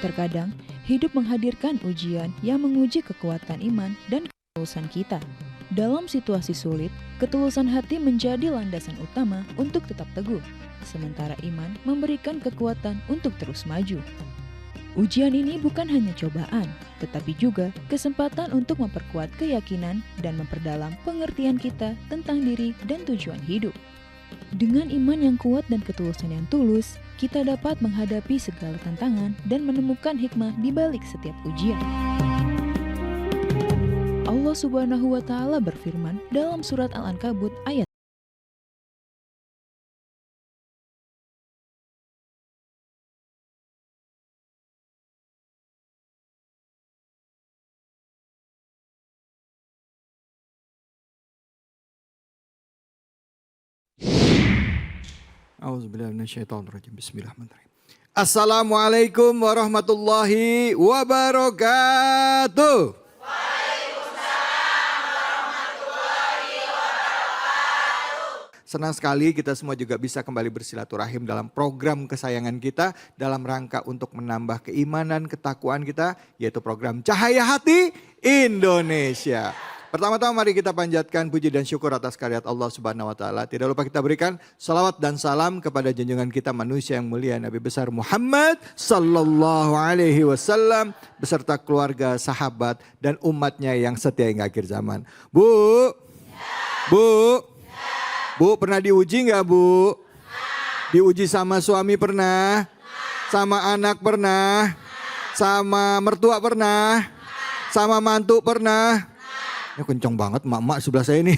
Terkadang, hidup menghadirkan ujian yang menguji kekuatan iman dan ketulusan kita. Dalam situasi sulit, ketulusan hati menjadi landasan utama untuk tetap teguh, sementara iman memberikan kekuatan untuk terus maju. Ujian ini bukan hanya cobaan, tetapi juga kesempatan untuk memperkuat keyakinan dan memperdalam pengertian kita tentang diri dan tujuan hidup. Dengan iman yang kuat dan ketulusan yang tulus, kita dapat menghadapi segala tantangan dan menemukan hikmah di balik setiap ujian. Allah Subhanahu wa Ta'ala berfirman dalam surat Al-Ankabut ayat Auzubillahiminasyaitonirrajim. Bismillahirrahmanirrahim. Assalamualaikum warahmatullahi wabarakatuh. Senang sekali kita semua juga bisa kembali bersilaturahim dalam program kesayangan kita dalam rangka untuk menambah keimanan, ketakwaan kita, yaitu program Cahaya Hati Indonesia. Pertama-tama mari kita panjatkan puji dan syukur atas karyat Allah Subhanahu wa Ta'ala. Tidak lupa kita berikan salawat dan salam kepada junjungan kita manusia yang mulia Nabi besar Muhammad sallallahu alaihi wasallam beserta keluarga, sahabat dan umatnya yang setia hingga akhir zaman. Bu, pernah diuji nggak Bu? Diuji sama suami pernah? Sama anak pernah? Sama mertua pernah? Sama mantu pernah? Ya kencang banget emak-emak sebelah saya ini.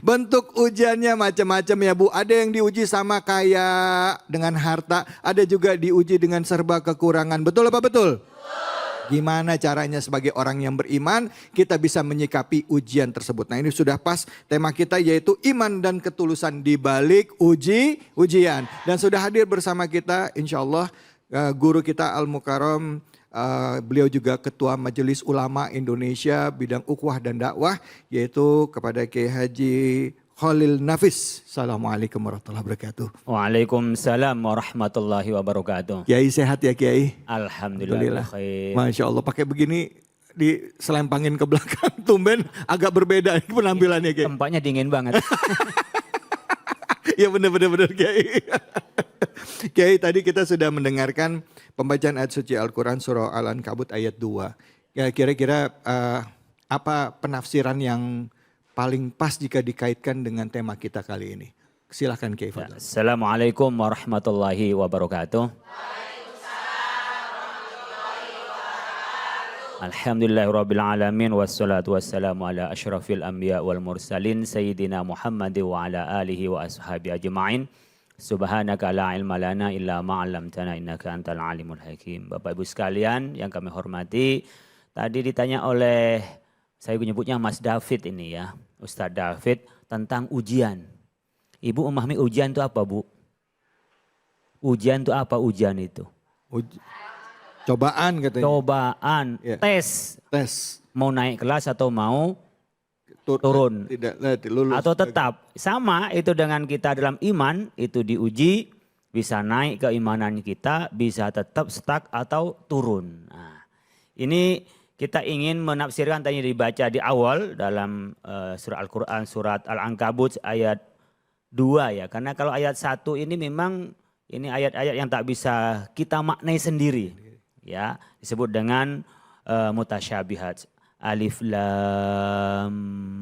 Bentuk ujiannya macam-macam ya Bu. Ada yang diuji sama kaya dengan harta. Ada juga diuji dengan serba kekurangan. Betul apa betul? Gimana caranya sebagai orang yang beriman kita bisa menyikapi ujian tersebut. Nah ini sudah pas tema kita yaitu iman dan ketulusan di balik ujian. Dan sudah hadir bersama kita insya Allah guru kita Al-Mukarram. Beliau juga Ketua Majelis Ulama Indonesia bidang ukhuwah dan dakwah yaitu kepada Kiai Haji Khalil Nafis. Assalamualaikum warahmatullahi wabarakatuh. Waalaikumsalam warahmatullahi wabarakatuh. Kiai sehat ya Kiai? Alhamdulillah khair. Masya Allah pakai begini diselempangin ke belakang tumben agak berbeda penampilannya Kiai. Tempatnya dingin banget. Ya benar-benar Kiai. Kiai tadi kita sudah mendengarkan pembacaan ayat suci Al-Quran surah Al-Ankabut ayat 2. Ya, kira-kira apa penafsiran yang paling pas jika dikaitkan dengan tema kita kali ini? Silahkan Kiai Fadl. Assalamualaikum warahmatullahi wabarakatuh. Alhamdulillahirrabbilalamin wassalatu wassalamu ala ashrafil anbiya wal mursalin sayyidina Muhammad wa ala alihi wa ashabi ajma'in. Subhanaka la ilma lana illa ma'allamtana innaka antal alimul hakim. Bapak Ibu sekalian yang kami hormati, tadi ditanya oleh, saya menyebutnya Mas David ini ya, Ustadz David tentang ujian. Ibu memahami ujian itu apa Bu? Ujian itu apa ujian itu? Cobaan katanya. Cobaan, Ya. tes. Mau naik kelas atau mau turun Tidak lulus. atau tetap. Sama itu dengan kita dalam iman itu diuji, bisa naik keimanan kita, bisa tetap stuck atau turun. Nah, ini kita ingin menafsirkan tadi dibaca di awal dalam surah Al-Quran, surat Al-Ankabut ayat 2 ya. Karena kalau ayat 1 ini memang ini ayat-ayat yang tak bisa kita maknai sendiri. Ya, disebut dengan mutasyabihat. Alif lam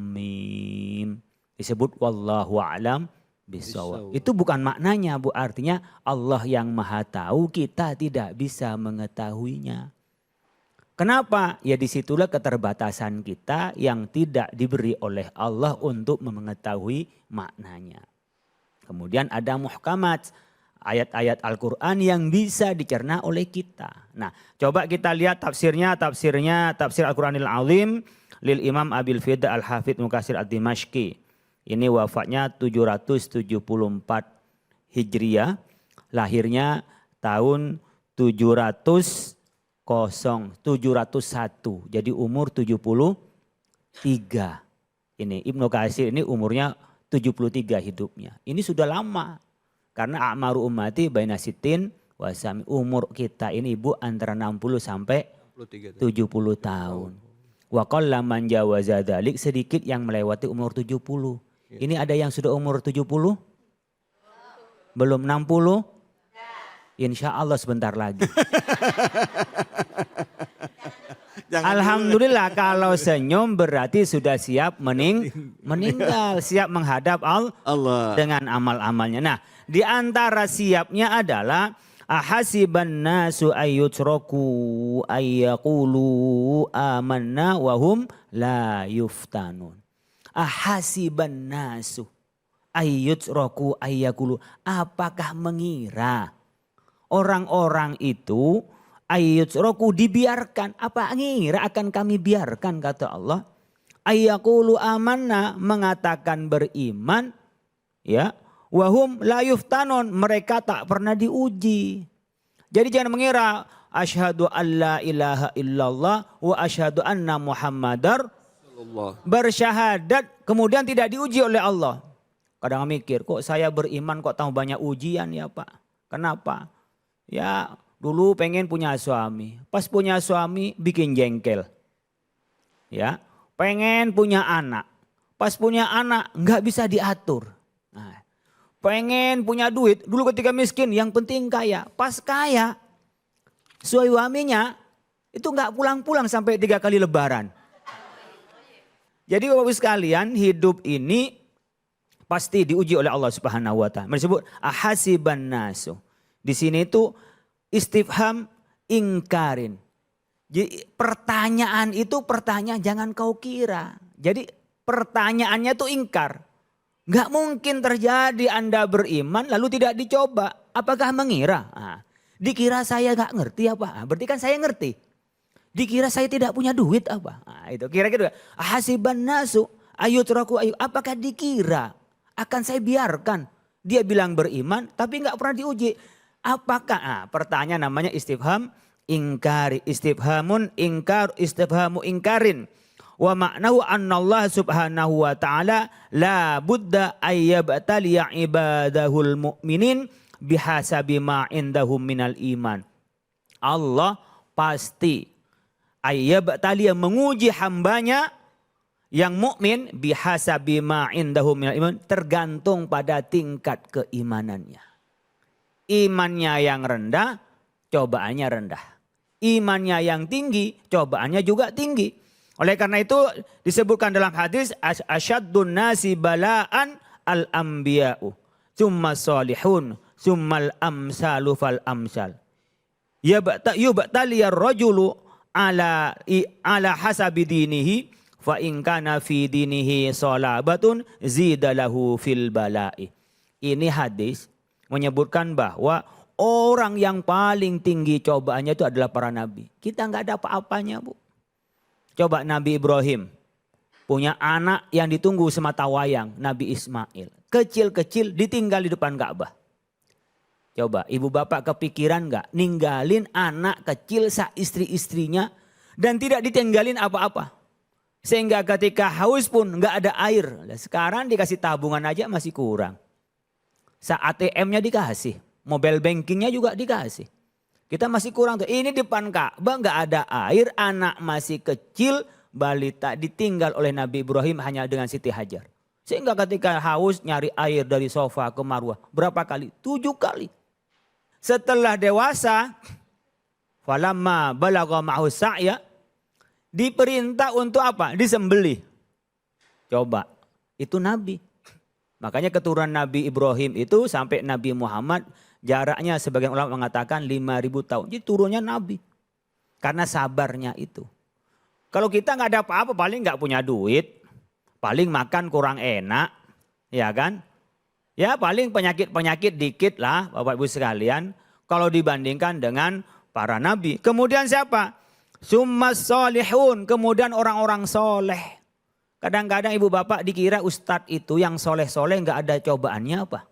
mim disebut wallahu a'lam bishawab. Itu bukan maknanya Bu, artinya Allah yang Maha Tahu, kita tidak bisa mengetahuinya. Kenapa? Ya disitulah keterbatasan kita yang tidak diberi oleh Allah untuk mengetahui maknanya. Kemudian ada muhkamat, ayat-ayat Al-Quran yang bisa dicerna oleh kita. Nah, coba kita lihat tafsir Al-Quranil Azim lil Imam Abil Fida Al-Hafidh Mukatsir Ad-Dimashqi. Ini wafatnya 774 Hijriah, lahirnya tahun 701, jadi umur 73. Ini Ibnu Katsir ini umurnya 73 hidupnya. Ini sudah lama. Karena a'maru ummati baina sitin wasami. Umur kita ini Ibu antara 60 sampai 70 tahun. Wa qalla man jawaza dzalik, sedikit yang melewati umur 70. Ini ada yang sudah umur 70? Belum 60? Insya Allah sebentar lagi. Alhamdulillah kalau senyum berarti sudah siap meninggal. Siap menghadap Allah dengan amal-amalnya. Nah, di antara siapnya adalah ahasiban nasu ayyutraku ayyaqulu amanna wahum la yuftanun. Ahasiban nasu ayyutraku ayyaqulu, apakah mengira orang-orang itu ayyutraku dibiarkan, apa ngira akan kami biarkan, kata Allah. Ayyaqulu amanna, mengatakan beriman, ya, wahum la yuftanun, mereka tak pernah diuji. Jadi jangan mengira asyhadu alla ilaha illallah wa asyhadu anna muhammadar bersyahadat kemudian tidak diuji oleh Allah. Kadang mikir, kok saya beriman kok tahu banyak ujian ya Pak. Kenapa? Ya dulu pengen punya suami, pas punya suami bikin jengkel. Ya, pengen punya anak, pas punya anak nggak bisa diatur. Nah, pengen punya duit, dulu ketika miskin yang penting kaya, pas kaya suaminya itu nggak pulang-pulang sampai 3 kali lebaran. Jadi Bapak Ibu sekalian, hidup ini pasti diuji oleh Allah Subhanahu wa taala. Disebut ahasiban nasu. Di sini itu istifham ingkarin. Jadi pertanyaan itu pertanyaan jangan kau kira. Jadi pertanyaannya itu ingkar. Enggak mungkin terjadi Anda beriman lalu tidak dicoba. Apakah mengira? Nah, dikira saya enggak ngerti apa? Nah, berarti kan saya ngerti. Dikira saya tidak punya duit apa? Nah, itu kira-kira hasiban nasu ayyutraku ayu. Apakah dikira akan saya biarkan dia bilang beriman tapi enggak pernah diuji? Apakah? Nah, pertanyaan namanya istifham ingkari, istifhamun ingkar, istifhamu ingkarin. Wa ma'nahu annallah subhanahu wa ta'ala la budda ayyabtaliya ibadahul mu'minin bihasabi ma indahum minal iman. Allah pasti ayyabtaliya menguji hambanya yang mukmin bihasabi ma indahum minal iman, tergantung pada tingkat keimanannya. Imannya yang rendah, cobaannya rendah. Imannya yang tinggi, cobaannya juga tinggi. Oleh karena itu disebutkan dalam hadis asyaddun nasi bala'an al-anbiya'u summa salihun summal amsalu fal amsal. Yubtaliyar rajulu ala hasabi dinihi fa in kana fi dinihi salabatun zidalahu fil bala'i. Ini hadis menyebutkan bahwa orang yang paling tinggi cobaannya itu adalah para nabi. Kita nggak ada apa-apanya, Bu. Coba Nabi Ibrahim punya anak yang ditunggu semata wayang, Nabi Ismail. Kecil-kecil ditinggal di depan Ka'bah. Coba ibu bapak kepikiran nggak ninggalin anak kecil istri-istrinya dan tidak ditinggalin apa-apa. Sehingga ketika haus pun nggak ada air. Sekarang dikasih tabungan aja masih kurang. Saat ATM-nya dikasih, mobile bankingnya juga dikasih. Kita masih kurang tuh. Ini depan Ka'bah nggak ada air, anak masih kecil, balita ditinggal oleh Nabi Ibrahim hanya dengan Siti Hajar. Sehingga ketika haus nyari air dari sofa ke Marwah. Berapa kali? 7 kali. Setelah dewasa, falamma balagha ma'hu sa'ya, diperintah untuk apa? Disembelih. Coba, itu Nabi. Makanya keturunan Nabi Ibrahim itu sampai Nabi Muhammad jaraknya sebagian ulama mengatakan 5.000 tahun. Jadi turunnya Nabi. Karena sabarnya itu. Kalau kita nggak ada apa-apa paling nggak punya duit. Paling makan kurang enak. Ya kan? Ya paling penyakit-penyakit dikit lah Bapak Ibu sekalian. Kalau dibandingkan dengan para Nabi. Kemudian siapa? Summas solihun. Kemudian orang-orang soleh. Kadang-kadang ibu bapak dikira ustadz itu yang soleh-soleh nggak ada cobaannya apa?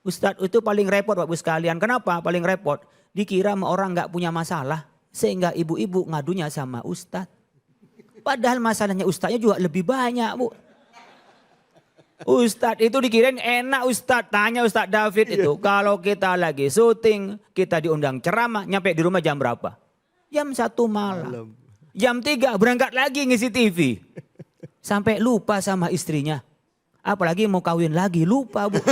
Ustadz itu paling repot Bapak Ibu sekalian. Kenapa paling repot? Dikira sama orang nggak punya masalah. Sehingga ibu-ibu ngadunya sama ustadz. Padahal masalahnya ustadznya juga lebih banyak Bu. Ustadz itu dikirain enak Ustadz. Tanya Ustadz David itu. Kalau kita lagi syuting, kita diundang ceramah, nyampe di rumah jam berapa? Jam 1 malam. Jam 3 berangkat lagi ngisi TV. Sampai lupa sama istrinya. Apalagi mau kawin lagi, lupa Bu.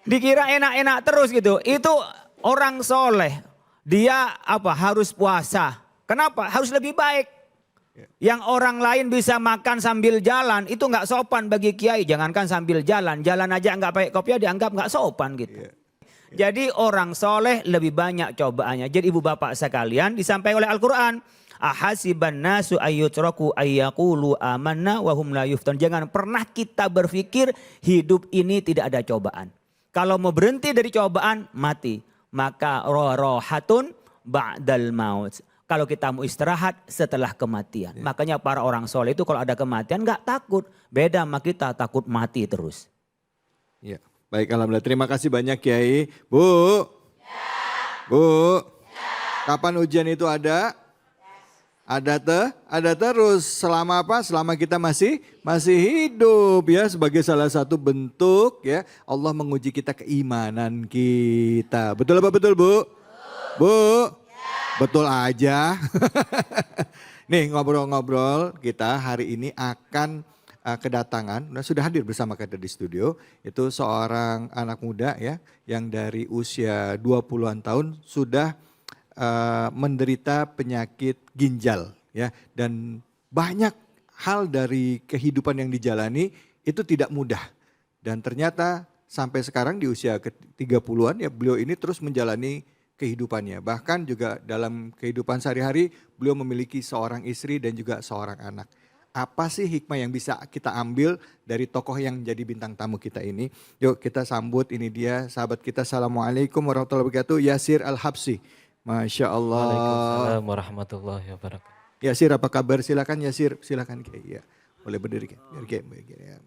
Dikira enak-enak terus gitu. Itu orang soleh. Dia harus puasa. Kenapa? Harus lebih baik. Yang orang lain bisa makan sambil jalan, itu nggak sopan bagi kiai. Jangankan sambil jalan aja nggak pakai kopiah dianggap nggak sopan gitu. Jadi orang soleh lebih banyak cobaannya. Jadi ibu bapak sekalian disampaikan oleh Al-Quran. Ahasiban nasu ayyutraku ayyaqulu amanna wa hum la yuftan. Jangan pernah kita berpikir hidup ini tidak ada cobaan. Kalau mau berhenti dari cobaan, mati. Maka rohatun ba'dal maut. Kalau kita mau istirahat setelah kematian. Makanya para orang soleh itu kalau ada kematian nggak takut. Beda sama kita takut mati terus. Ya, baik alhamdulillah. Terima kasih banyak Kiai. Bu. Bu. Kapan ujian itu ada? Ada terus. Selama apa? Selama kita masih hidup ya, sebagai salah satu bentuk ya Allah menguji kita keimanan kita. Betul apa betul Bu? Bu. Betul aja. Nih ngobrol-ngobrol kita hari ini akan kedatangan, sudah hadir bersama kita di studio, itu seorang anak muda ya yang dari usia 20-an tahun sudah menderita penyakit ginjal ya, dan banyak hal dari kehidupan yang dijalani itu tidak mudah. Dan ternyata sampai sekarang di usia ke-30-an ya beliau ini terus menjalani kehidupannya. Bahkan juga dalam kehidupan sehari-hari beliau memiliki seorang istri dan juga seorang anak. Apa sih hikmah yang bisa kita ambil dari tokoh yang jadi bintang tamu kita ini? Yuk kita sambut, ini dia sahabat kita. Assalamualaikum warahmatullahi wabarakatuh. Yasir Al-Habsyi. Masya Allah. Waalaikumsalam warahmatullahi wabarakatuh. Yasir apa kabar? Silakan Yasir, silakan. Ya, boleh berdiri. Ya.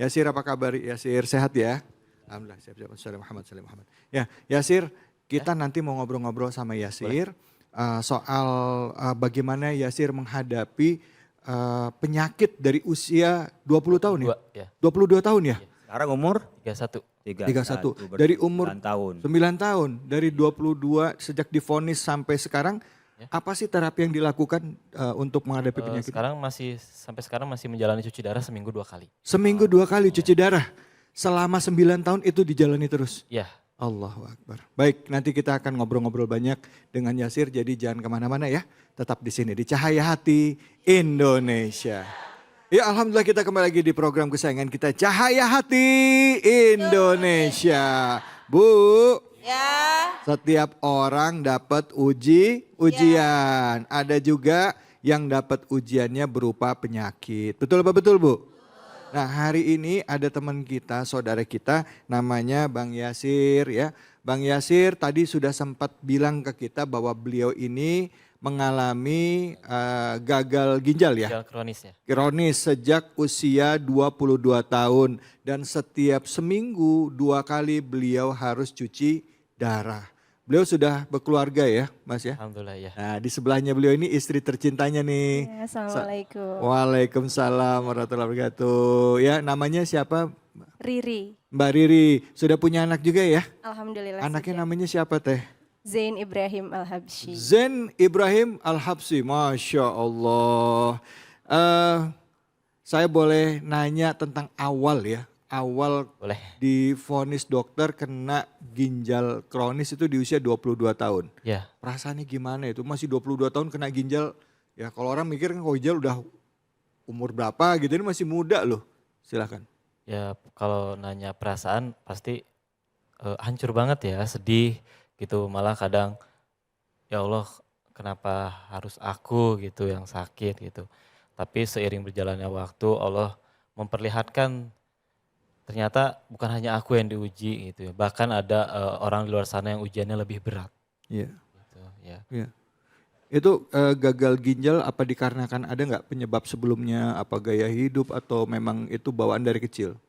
Yasir apa kabar? Yasir sehat ya? Alhamdulillah. Siap-siap. Assalamualaikum Muhammad. Ya, Yasir. Kita nanti mau ngobrol-ngobrol sama Yasir soal bagaimana Yasir menghadapi penyakit dari usia 20 tahun ya? 22 tahun ya? Sekarang umur? 31. 31. Dari umur 9 tahun. Dari 22 sejak divonis sampai sekarang, apa sih terapi yang dilakukan untuk menghadapi penyakit? Sampai sekarang masih menjalani cuci darah seminggu 2 kali. Seminggu 2 kali cuci darah. Selama 9 tahun itu dijalani terus? Iya. Allahu Akbar. Baik, nanti kita akan ngobrol-ngobrol banyak dengan Yasir, jadi jangan kemana-mana ya. Tetap di sini, di Cahaya Hati Indonesia. Ya Alhamdulillah kita kembali lagi di program kesayangan kita, Cahaya Hati Indonesia. Bu, ya. Setiap orang dapat ujian. Ada juga yang dapat ujiannya berupa penyakit. Betul apa betul Bu? Nah hari ini ada teman kita, saudara kita namanya Bang Yasir ya. Bang Yasir tadi sudah sempat bilang ke kita bahwa beliau ini mengalami gagal ginjal ya. Ginjal kronis ya. Kronis sejak usia 22 tahun. Dan setiap seminggu 2 kali beliau harus cuci darah. Beliau sudah berkeluarga ya Mas ya? Alhamdulillah ya. Nah di sebelahnya beliau ini istri tercintanya nih. Ya, Assalamualaikum. Waalaikumsalam warahmatullahi wabarakatuh. Ya namanya siapa? Riri. Mbak Riri. Sudah punya anak juga ya? Alhamdulillah. Anaknya sudah. namanya siapa teh? Zain Ibrahim Al-Habsyi. Zain Ibrahim Al-Habsyi. Masya Allah. Saya boleh nanya tentang awal ya? Awal Boleh. divonis dokter kena ginjal kronis itu di usia 22 tahun. Ya. Perasaannya gimana itu? Masih 22 tahun kena ginjal. Ya kalau orang mikir kan ginjal udah umur berapa gitu, ini masih muda loh. Silakan. Ya kalau nanya perasaan pasti hancur banget ya, sedih gitu. Malah kadang ya Allah kenapa harus aku gitu yang sakit gitu. Tapi seiring berjalannya waktu Allah memperlihatkan ternyata bukan hanya aku yang diuji gitu ya. Bahkan ada orang di luar sana yang ujiannya lebih berat. Iya. Gitu, ya. Iya. Itu gagal ginjal apa dikarenakan ada nggak penyebab sebelumnya, apa gaya hidup atau memang itu bawaan dari kecil?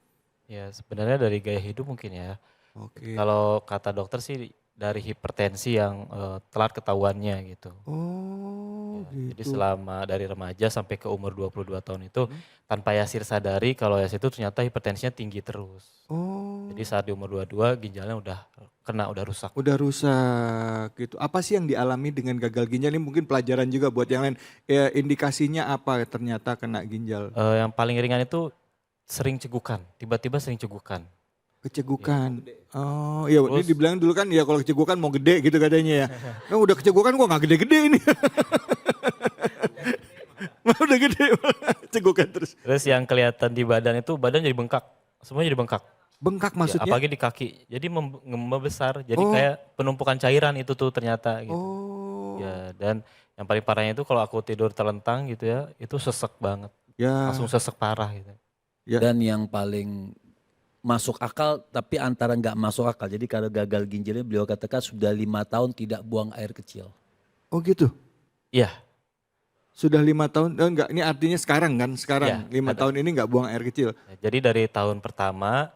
Ya sebenarnya dari gaya hidup mungkin ya. Oke. Kalau kata dokter sih dari hipertensi yang telat ketahuannya gitu. Oh, Ya, jadi gitu. selama dari remaja sampai ke umur 22 tahun itu tanpa Yasir sadari kalau Yasir itu ternyata hipertensinya tinggi terus. Oh, Jadi saat di umur 22 ginjalnya udah kena, udah rusak. udah rusak gitu. Apa sih yang dialami dengan gagal ginjal ini mungkin pelajaran juga buat yang lain. Ya, indikasinya apa ternyata kena ginjal? Yang paling ringan itu sering cegukan, tiba-tiba sering cegukan. Kecegukan. Oh, iya ini Terus- dibilang dulu kan ya kalau kecegukan mau gede gitu katanya ya. Nah, udah kecegukan gua nggak gede-gede ini. Udah gede, cegukan terus. Terus yang kelihatan di badan itu badan jadi bengkak, semuanya jadi bengkak. Bengkak Ya, maksudnya? apalagi di kaki, jadi membesar, jadi Oh. kayak penumpukan cairan itu tuh ternyata gitu. Oh, Ya, dan yang paling parahnya itu kalau aku tidur terlentang gitu ya, itu sesek banget, ya, langsung sesek parah gitu. ya. Dan yang paling masuk akal tapi antara nggak masuk akal. Jadi kalau gagal ginjalnya beliau katakan sudah 5 tahun tidak buang air kecil. Oh gitu. Iya, Sudah 5 tahun, enggak, ini artinya sekarang kan, sekarang Iya, 5 ada. tahun ini nggak buang air kecil. ya, jadi dari tahun pertama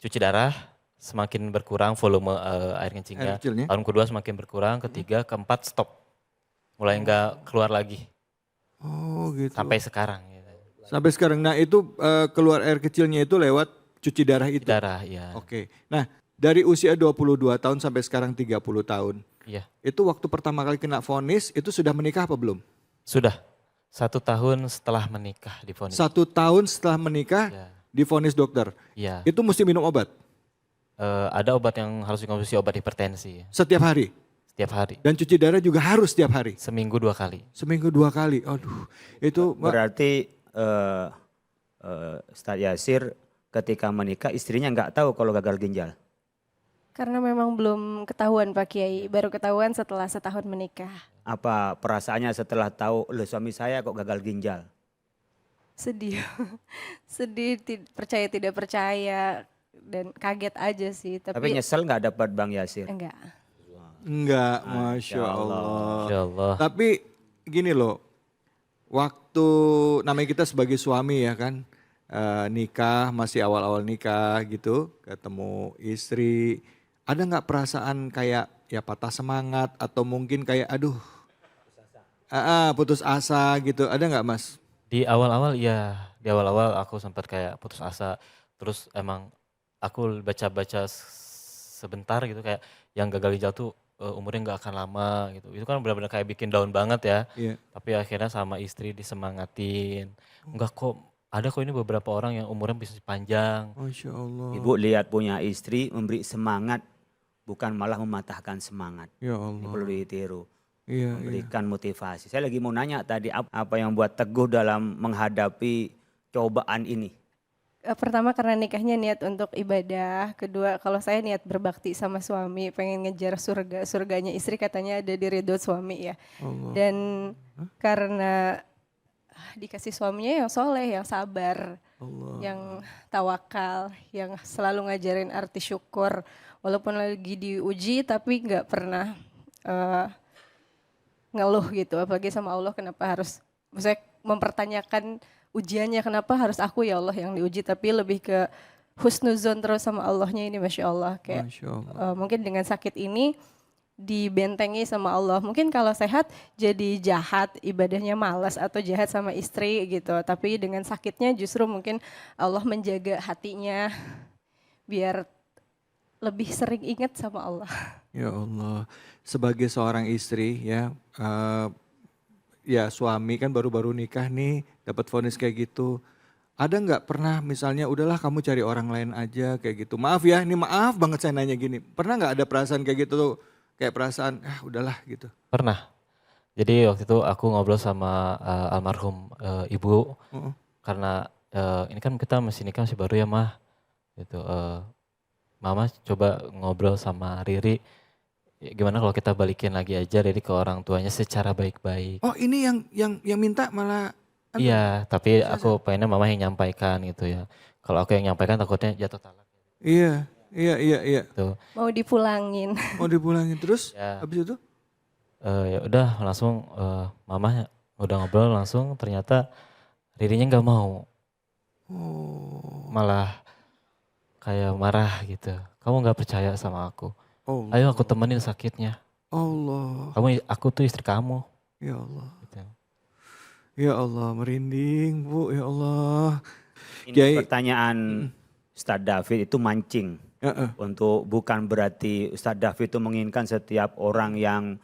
cuci darah semakin berkurang volume air Air kencingnya. kecilnya. Tahun kedua semakin berkurang, ketiga, keempat stop. Mulai nggak keluar lagi Oh gitu. sampai sekarang. Gitu. Sampai sekarang. Nah itu keluar air kecilnya itu lewat cuci darah Cuci itu. darah, ya. Oke. Nah dari usia 22 tahun sampai sekarang 30 tahun. Iya. Itu waktu pertama kali kena vonis itu sudah menikah apa belum? Sudah 1 tahun setelah menikah divonis. 1 tahun setelah menikah Ya, divonis dokter. ya. Itu mesti minum obat Ada obat yang harus dikonsumsi, obat hipertensi setiap hari. setiap hari, Dan cuci darah juga harus setiap hari. seminggu 2 kali. Seminggu 2 kali. Aduh itu Mbak, Berarti Ustadz Yasir ketika menikah istrinya nggak tahu kalau gagal ginjal. Karena memang belum ketahuan Pak Kiai, baru ketahuan setelah setahun menikah. Apa perasaannya setelah tahu, loh suami saya kok gagal ginjal? Sedih, sedih, percaya tidak percaya dan kaget aja sih. Tapi Tapi nyesel nggak dapat Bang Yasir? enggak. enggak, Masya Allah. Insya Allah. Tapi gini loh, waktu namanya kita sebagai suami ya kan, nikah, masih awal-awal nikah gitu, ketemu istri, ada nggak perasaan kayak ya patah semangat atau mungkin kayak aduh, putus asa gitu, ada nggak Mas? Di awal-awal iya, di awal-awal aku sempat kayak putus asa. Terus emang aku baca-baca sebentar gitu kayak yang gagal ginjal tuh umurnya nggak akan lama gitu. Itu kan benar-benar kayak bikin down banget ya. Iya. Tapi akhirnya sama istri disemangatin. Enggak kok, ada kok ini beberapa orang yang umurnya bisa panjang. Masya Allah. Ibu lihat punya istri memberi semangat, bukan malah mematahkan semangat. Ya Ini Allah. perlu ditiru, Iya, iya. memberikan motivasi. Saya lagi mau nanya tadi apa yang buat teguh dalam menghadapi cobaan ini? Pertama karena nikahnya niat untuk ibadah. Kedua kalau saya niat berbakti sama suami, pengen ngejar surga. Surganya istri katanya ada di ridho suami ya. Allah. Dan karena dikasih suaminya yang soleh, yang sabar, Allah. yang tawakal, yang selalu ngajarin arti syukur. Walaupun lagi diuji tapi nggak pernah ngeluh gitu. Apalagi sama Allah kenapa harus, maksudnya mempertanyakan ujiannya kenapa harus aku ya Allah yang diuji. Tapi lebih ke husnuzon terus sama Allahnya ini Masya Allah. Kayak Masya Allah. mungkin dengan sakit ini dibentengi sama Allah. Mungkin kalau sehat jadi jahat, ibadahnya malas atau jahat sama istri gitu. Tapi dengan sakitnya justru mungkin Allah menjaga hatinya biar lebih sering ingat sama Allah. Ya Allah, sebagai seorang istri ya, ya suami kan baru-baru nikah nih, dapat vonis kayak gitu. Ada nggak pernah misalnya udahlah kamu cari orang lain aja kayak gitu. Maaf ya, ini maaf banget saya nanya gini. Pernah nggak ada perasaan kayak gitu tuh? Kayak perasaan, udahlah gitu. Pernah. Jadi waktu itu aku ngobrol sama almarhum ibu. Heeh. Karena ini kan kita masih nikah masih baru ya mah. Gitu. Mama coba ngobrol sama Riri. Ya, gimana kalau kita balikin lagi aja Riri ke orang tuanya secara baik-baik. Oh ini yang minta malah. Iya, tapi aku pengennya mama yang nyampaikan gitu ya. Kalau aku yang nyampaikan takutnya jatuh talak Iya, iya. gitu. Mau dipulangin. Mau dipulangin terus, Ya. habis itu? Ya udah langsung mama udah ngobrol langsung ternyata Ririnya nggak mau. Oh, Malah kayak marah gitu. Kamu nggak percaya sama aku. Allah. Ayo aku temenin sakitnya. Allah. Aku tuh istri kamu. Ya Allah. Gitu. Ya Allah, merinding Bu, ya Allah. Ini Kiai. pertanyaan Ustadz David itu mancing. Heeh. Untuk bukan berarti Ustadz David itu menginginkan setiap orang yang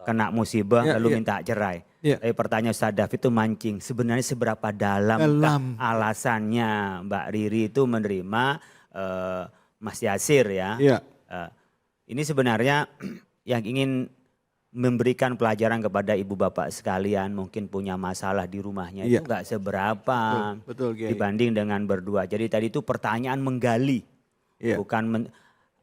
kena musibah Ya, lalu ya. minta cerai. Ya. Tapi pertanyaan Ustadz David itu mancing. Sebenarnya seberapa dalam alasannya Mbak Riri itu menerima Mas Yasir ya. Iya. Ini sebenarnya yang ingin memberikan pelajaran kepada ibu bapak sekalian, mungkin punya masalah di rumahnya Iya. itu nggak seberapa Betul, Kiai. dibanding dengan berdua. Jadi tadi itu pertanyaan menggali, Iya. bukan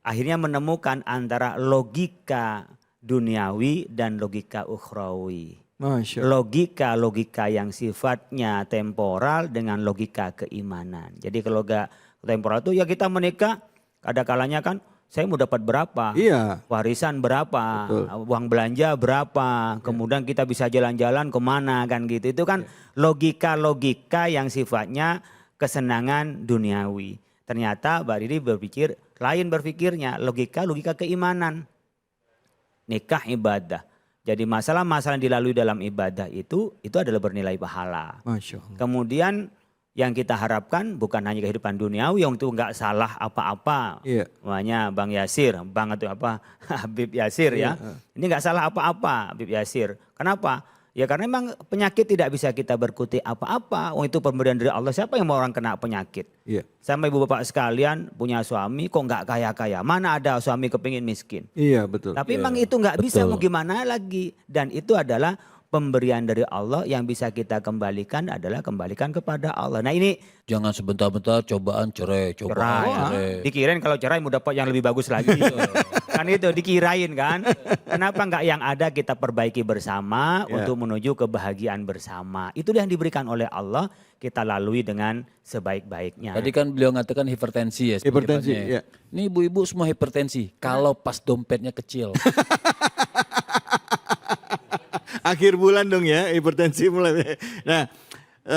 akhirnya menemukan antara logika duniawi dan logika ukhrawi. Masya Allah. Logika yang sifatnya temporal dengan logika keimanan. Jadi kalau gak temporal itu ya kita menikah, ada kalanya kan saya mau dapat berapa, Iya. warisan berapa, Betul. uang belanja berapa, kemudian kita bisa jalan-jalan kemana kan gitu. Itu kan logika-logika yang sifatnya kesenangan duniawi. Ternyata Mbak Riri berpikir, lain berpikirnya logika keimanan. Nikah ibadah. Jadi masalah-masalah yang dilalui dalam ibadah itu adalah bernilai pahala. Masya Allah. Kemudian yang kita harapkan bukan hanya kehidupan duniawi yang itu nggak salah apa-apa. Iya. Namanya Bang Yasir, Bang atau apa Habib Yasir ya. Ini nggak salah apa-apa Habib Yasir. Kenapa? Ya karena memang penyakit tidak bisa kita berkutik apa-apa. Oh itu pemberian dari Allah. Siapa yang mau orang kena penyakit? Iya. Sama ibu bapak sekalian punya suami kok nggak kaya-kaya. Mana ada suami kepingin miskin. Iya, betul. Tapi memang itu nggak bisa betul. mau gimana lagi. Dan itu adalah pemberian dari Allah yang bisa kita kembalikan adalah kembalikan kepada Allah. Nah ini Jangan sebentar-bentar cobaan cerai. cerai. Dikirain kalau cerai mau dapat yang lebih bagus lagi. Kan itu dikirain kan. Kenapa nggak yang ada kita perbaiki bersama Ya. untuk menuju kebahagiaan bersama. Itu yang diberikan oleh Allah kita lalui dengan sebaik-baiknya. Tadi kan beliau mengatakan hipertensi ya. Hipertensi, penyebabnya. iya. Ini ibu-ibu semua hipertensi. Kalau pas dompetnya kecil. Akhir bulan dong ya, hipertensi mulai. Nah,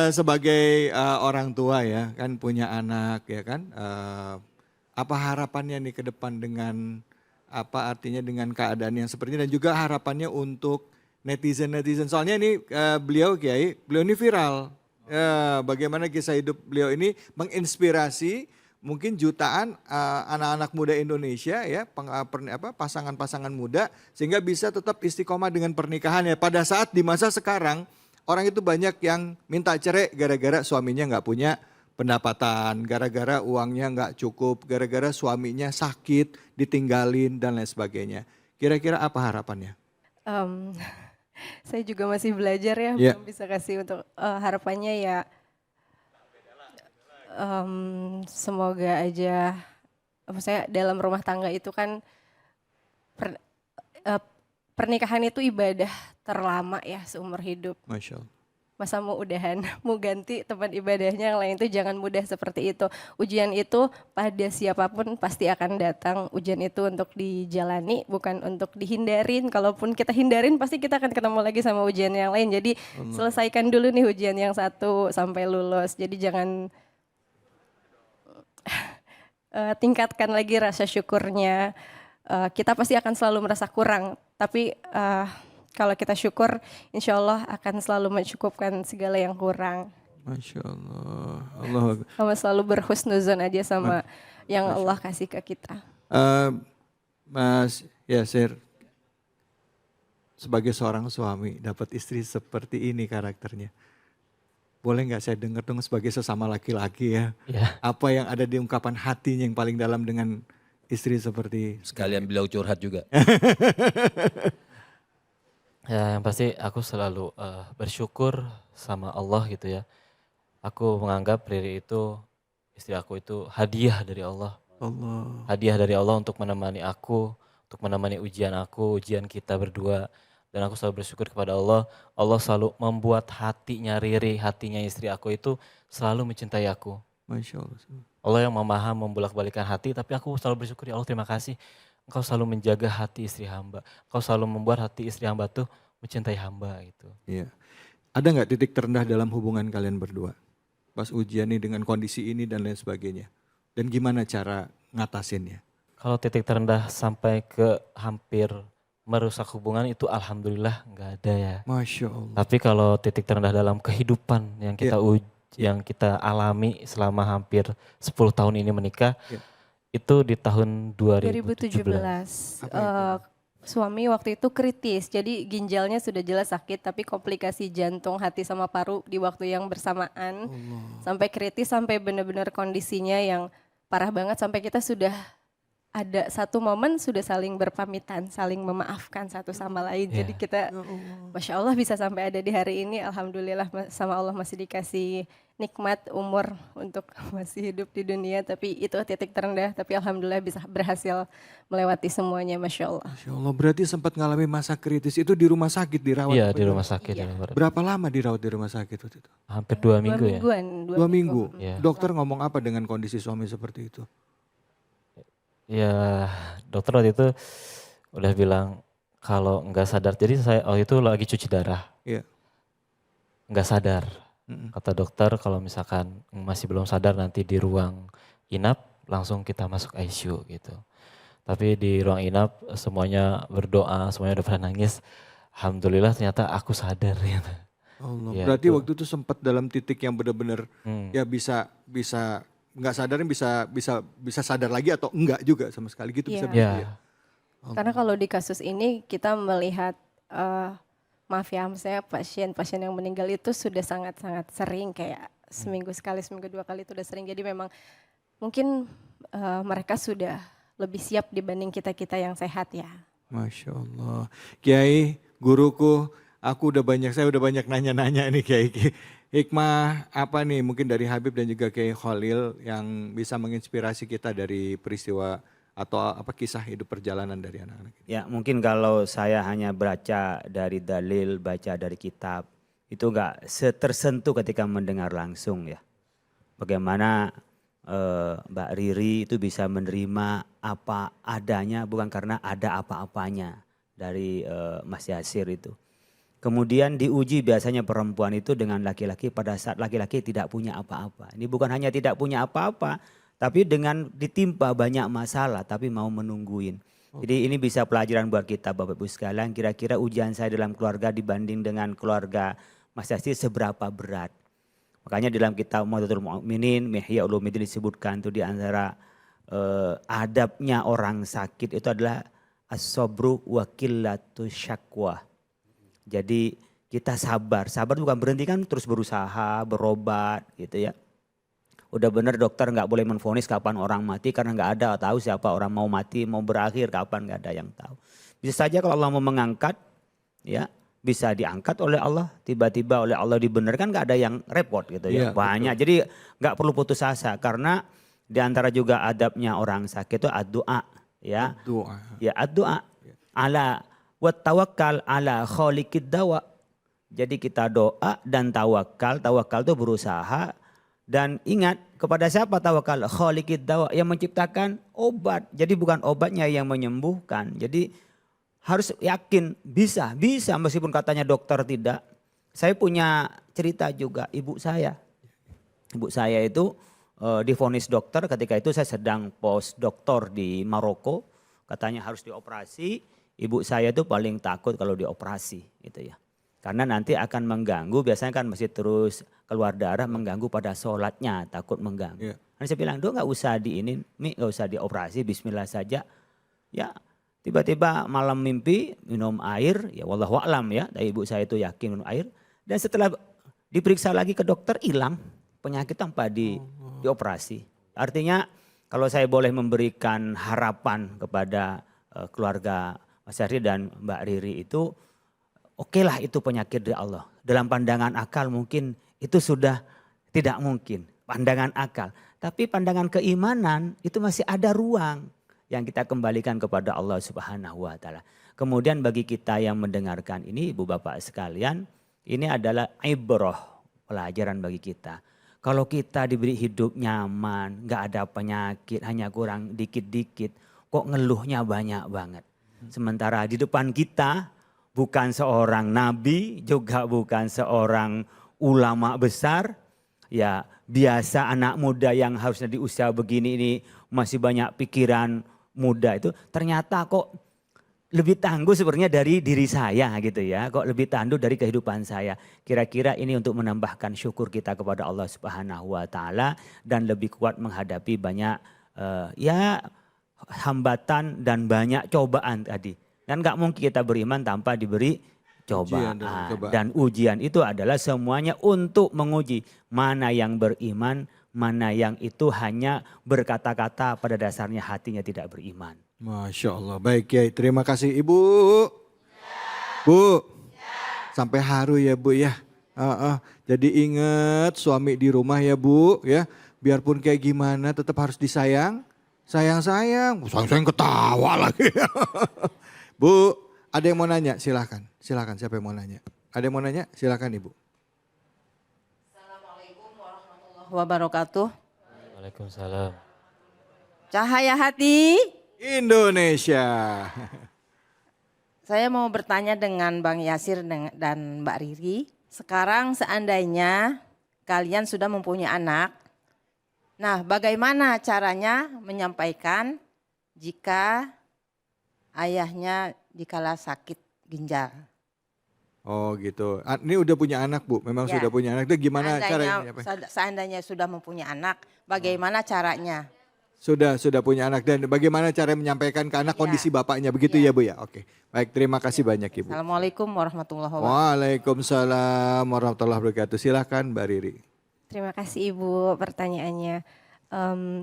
sebagai orang tua ya, kan punya anak ya kan. Apa harapannya nih ke depan dengan apa artinya dengan keadaan yang seperti ini dan juga harapannya untuk netizen-netizen. Soalnya ini beliau Kiai, beliau ini viral. Bagaimana kisah hidup beliau ini menginspirasi mungkin jutaan anak-anak muda Indonesia ya, pasangan-pasangan muda sehingga bisa tetap istiqomah dengan pernikahannya. Pada saat di masa sekarang orang itu banyak yang minta cerai gara-gara suaminya nggak punya pendapatan, gara-gara uangnya nggak cukup, gara-gara suaminya sakit, ditinggalin dan lain sebagainya. Kira-kira apa harapannya? Saya juga masih belajar ya, Ya. belum bisa kasih untuk harapannya ya. Semoga aja, maksudnya dalam rumah tangga itu kan pernikahan itu ibadah terlama ya seumur hidup. Masya Allah. Masa mau udahan, mau ganti teman ibadahnya yang lain itu jangan mudah seperti itu. Ujian itu pada siapapun pasti akan datang. Ujian itu untuk dijalani, bukan untuk dihindarin. Kalaupun kita hindarin pasti kita akan ketemu lagi sama ujian yang lain. Jadi selesaikan dulu nih ujian yang satu sampai lulus. Jadi jangan tingkatkan lagi rasa syukurnya. Kita pasti akan selalu merasa kurang, tapi kalau kita syukur, insya Allah akan selalu mencukupkan segala yang kurang. Masya Allah. Allah. Sama selalu berhusnuzon aja sama yang Allah kasih ke kita. Mas Yasir, sebagai seorang suami dapat istri seperti ini karakternya. Boleh nggak saya dengar dong sebagai sesama laki-laki ya. Ya. Apa yang ada di ungkapan hatinya yang paling dalam dengan istri seperti. Sekalian beliau curhat juga. Ya yang pasti aku selalu bersyukur sama Allah gitu ya. Aku menganggap Riri itu, istri aku itu hadiah dari Allah. Allah. Hadiah dari Allah untuk menemani aku, untuk menemani ujian aku, ujian kita berdua. Dan aku selalu bersyukur kepada Allah. Allah selalu membuat hatinya Riri, hatinya istri aku itu selalu mencintai aku. Masya Allah. Allah yang memaham membolak-balikan hati, tapi aku selalu bersyukur ya Allah terima kasih. Engkau selalu menjaga hati istri hamba. Engkau selalu membuat hati istri hamba tuh mencintai hamba gitu. Iya. Ada nggak titik terendah dalam hubungan kalian berdua? Pas ujian nih dengan kondisi ini dan lain sebagainya. Dan gimana cara ngatasinnya? Kalau titik terendah sampai ke hampir merusak hubungan itu alhamdulillah nggak ada ya. Masya Allah. Tapi kalau titik terendah dalam kehidupan yang kita yang kita alami selama hampir 10 tahun ini menikah, itu di tahun 2017. 2017. Suami waktu itu kritis, jadi ginjalnya sudah jelas sakit, tapi komplikasi jantung, hati sama paru di waktu yang bersamaan. Sampai kritis, sampai benar-benar kondisinya yang parah banget, sampai kita sudah ada satu momen sudah saling berpamitan, saling memaafkan satu sama lain. Jadi kita, Masya Allah bisa sampai ada di hari ini, alhamdulillah sama Allah masih dikasih nikmat umur untuk masih hidup di dunia. Tapi itu titik terendah, tapi alhamdulillah bisa berhasil melewati semuanya, Masya Allah. Masya Allah, berarti sempat ngalami masa kritis itu di rumah sakit dirawat? Iya di rumah sakit. Ya. Berapa lama dirawat di rumah sakit waktu itu? Hampir 2 minggu ya. Dua minggu. Ya. Dokter ngomong apa dengan kondisi suami seperti itu? Ya dokter waktu itu udah bilang kalau nggak sadar, jadi saya waktu itu lagi cuci darah, nggak sadar. Kata dokter kalau misalkan masih belum sadar nanti di ruang inap langsung kita masuk ICU gitu. Tapi di ruang inap semuanya berdoa, semuanya udah pernah nangis. Alhamdulillah ternyata aku sadar gitu. Allah. Ya, Berarti itu. waktu itu sempat dalam titik yang benar-benar ya bisa nggak sadarnya bisa sadar lagi atau enggak juga sama sekali gitu bisa Ya. Karena kalau di kasus ini kita melihat maaf ya, misalnya pasien-pasien yang meninggal itu sudah sangat-sangat sering, kayak seminggu sekali, seminggu 2 kali itu udah sering. Jadi memang mungkin mereka sudah lebih siap dibanding kita-kita yang sehat ya. Masya Allah. Kiai, guruku, saya udah banyak nanya-nanya nih Kiai. Hikmah apa nih mungkin dari Habib dan juga Kiai Khalil yang bisa menginspirasi kita dari peristiwa atau apa kisah hidup perjalanan dari anak-anak ini? Ya mungkin kalau saya hanya baca dari dalil, baca dari kitab, itu enggak tersentuh ketika mendengar langsung ya. Bagaimana Mbak Riri itu bisa menerima apa adanya bukan karena ada apa-apanya dari Mas Yasir itu. Kemudian diuji biasanya perempuan itu dengan laki-laki pada saat laki-laki tidak punya apa-apa. Ini bukan hanya tidak punya apa-apa, tapi dengan ditimpa banyak masalah tapi mau menungguin. Jadi ini bisa pelajaran buat kita Bapak Ibu sekalian, kira-kira ujian saya dalam keluarga dibanding dengan keluarga Mas Yasir seberapa berat. Makanya dalam kitab Mu'adzatul Mu'minin, Ihya Ulumuddin disebutkan itu di antara adabnya orang sakit itu adalah as-sabru wa qillatu syakwa. Jadi kita sabar bukan berhenti kan terus berusaha, berobat gitu ya. Udah benar dokter nggak boleh menvonis kapan orang mati karena nggak ada tahu siapa orang mau mati, mau berakhir kapan, nggak ada yang tahu. Bisa saja kalau Allah mau mengangkat ya bisa diangkat oleh Allah, tiba-tiba oleh Allah dibenarkan, nggak ada yang repot gitu ya. Banyak, betul. Jadi nggak perlu putus asa karena di antara juga adabnya orang sakit itu ad-du'a ya. Ya ad-du'a ala wa tawakkal ala khaliqid dawa. Jadi kita doa dan tawakal itu berusaha dan ingat kepada siapa tawakal? Khaliqid dawa, yang menciptakan obat. Jadi bukan obatnya yang menyembuhkan. Jadi harus yakin bisa meskipun katanya dokter tidak. Saya punya cerita juga ibu saya. Ibu saya itu divonis dokter ketika itu saya sedang postdoktor di Maroko. Katanya harus dioperasi. Ibu saya itu paling takut kalau dioperasi gitu ya. Karena nanti akan mengganggu, biasanya kan masih terus keluar darah mengganggu pada sholatnya, takut mengganggu. Karena saya bilang, nggak usah nggak usah dioperasi, bismillah saja. Ya tiba-tiba malam mimpi minum air, ya wallahu a'lam ya, dari ibu saya itu yakin minum air. Dan setelah diperiksa lagi ke dokter hilang penyakit tanpa dioperasi. Artinya kalau saya boleh memberikan harapan kepada keluarga Mas Yasir dan Mbak Riri itu, oke lah itu penyakit dari Allah. Dalam pandangan akal mungkin itu sudah tidak mungkin, pandangan akal. Tapi pandangan keimanan itu masih ada ruang yang kita kembalikan kepada Allah Subhanahu wa taala. Kemudian bagi kita yang mendengarkan ini Ibu Bapak sekalian, ini adalah ibrah, pelajaran bagi kita. Kalau kita diberi hidup nyaman, gak ada penyakit, hanya kurang dikit-dikit, kok ngeluhnya banyak banget. Sementara di depan kita bukan seorang nabi, juga bukan seorang ulama besar. Ya biasa anak muda yang harusnya di usia begini ini masih banyak pikiran muda itu ternyata kok lebih tangguh sebenarnya dari diri saya gitu ya. Kok lebih tangguh dari kehidupan saya. Kira-kira ini untuk menambahkan syukur kita kepada Allah Subhanahu wa taala dan lebih kuat menghadapi banyak hambatan dan banyak cobaan tadi. Dan gak mungkin kita beriman tanpa diberi cobaan. Dan ujian itu adalah semuanya untuk menguji mana yang beriman, mana yang itu hanya berkata-kata pada dasarnya hatinya tidak beriman. Masya Allah. Baik Kiai, terima kasih Ibu. Bu, sampai haru ya Bu ya. Jadi ingat suami di rumah ya Bu ya. Biarpun kayak gimana tetap harus disayang. Sayang-sayang ketawa lagi. Bu, ada yang mau nanya? Silakan siapa yang mau nanya? Ada yang mau nanya? Silakan Ibu. Assalamualaikum warahmatullahi wabarakatuh. Waalaikumsalam. Cahaya hati. Indonesia. Saya mau bertanya dengan Bang Yasir dan Mbak Riri. Sekarang seandainya kalian sudah mempunyai anak. Nah, bagaimana caranya menyampaikan jika ayahnya dikala sakit ginjal? Oh gitu. Ini udah punya anak Bu, memang Ya. sudah punya anak. Itu gimana caranya? Seandainya sudah mempunyai anak, bagaimana caranya? Sudah punya anak dan bagaimana cara menyampaikan ke anak kondisi bapaknya begitu ya Bu ya? Oke. Baik, terima kasih banyak Ibu. Assalamualaikum warahmatullahi wabarakatuh. Waalaikumsalam warahmatullahi wabarakatuh. Silakan Mbak Riri. Terima kasih Ibu pertanyaannya.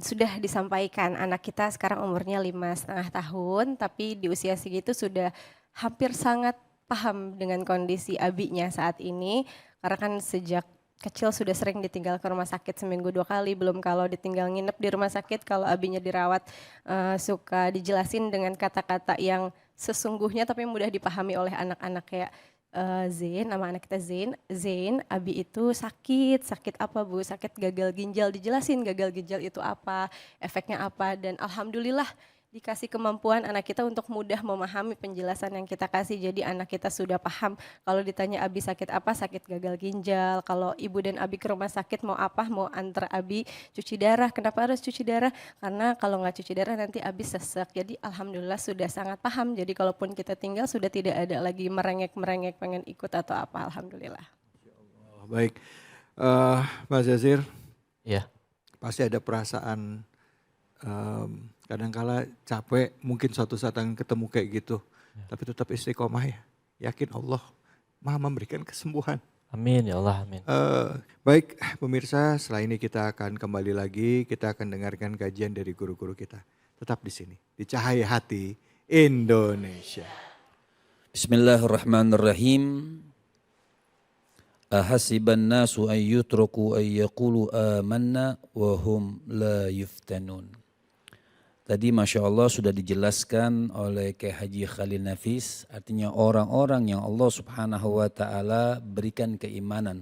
Sudah disampaikan anak kita sekarang umurnya 5,5 tahun, tapi di usia segitu sudah hampir sangat paham dengan kondisi abinya saat ini. Karena kan sejak kecil sudah sering ditinggal ke rumah sakit seminggu 2 kali, belum kalau ditinggal nginep di rumah sakit, kalau abinya dirawat suka dijelasin dengan kata-kata yang sesungguhnya tapi mudah dipahami oleh anak-anak kayak Zain, nama anak kita Zain, abi itu sakit apa Bu? Sakit gagal ginjal, dijelasin gagal ginjal itu apa, efeknya apa, dan alhamdulillah dikasih kemampuan anak kita untuk mudah memahami penjelasan yang kita kasih. Jadi anak kita sudah paham kalau ditanya abi sakit apa, sakit gagal ginjal. Kalau ibu dan abi ke rumah sakit mau apa, mau antar abi cuci darah. Kenapa harus cuci darah? Karena kalau nggak cuci darah nanti abi sesek. Jadi alhamdulillah sudah sangat paham. Jadi kalaupun kita tinggal sudah tidak ada lagi merengek-merengek pengen ikut atau apa, alhamdulillah. Baik, Mas Yasir. Ya. Pasti ada perasaan kadangkala capek, mungkin suatu saat akan ketemu kayak gitu. Tapi tetap istiqomah ya. Yakin Allah Maha memberikan kesembuhan. Amin ya Allah, amin. Baik pemirsa, setelah ini kita akan kembali lagi. Kita akan dengarkan kajian dari guru-guru kita. Tetap di sini, di Cahaya Hati Indonesia. Bismillahirrahmanirrahim. Ahasiban nasu an yutraku an yaqulu amanna wa hum la yuftanun. Tadi Masya Allah sudah dijelaskan oleh Kiai Haji Khalil Nafis, artinya orang-orang yang Allah Subhanahu wa Ta'ala berikan keimanan.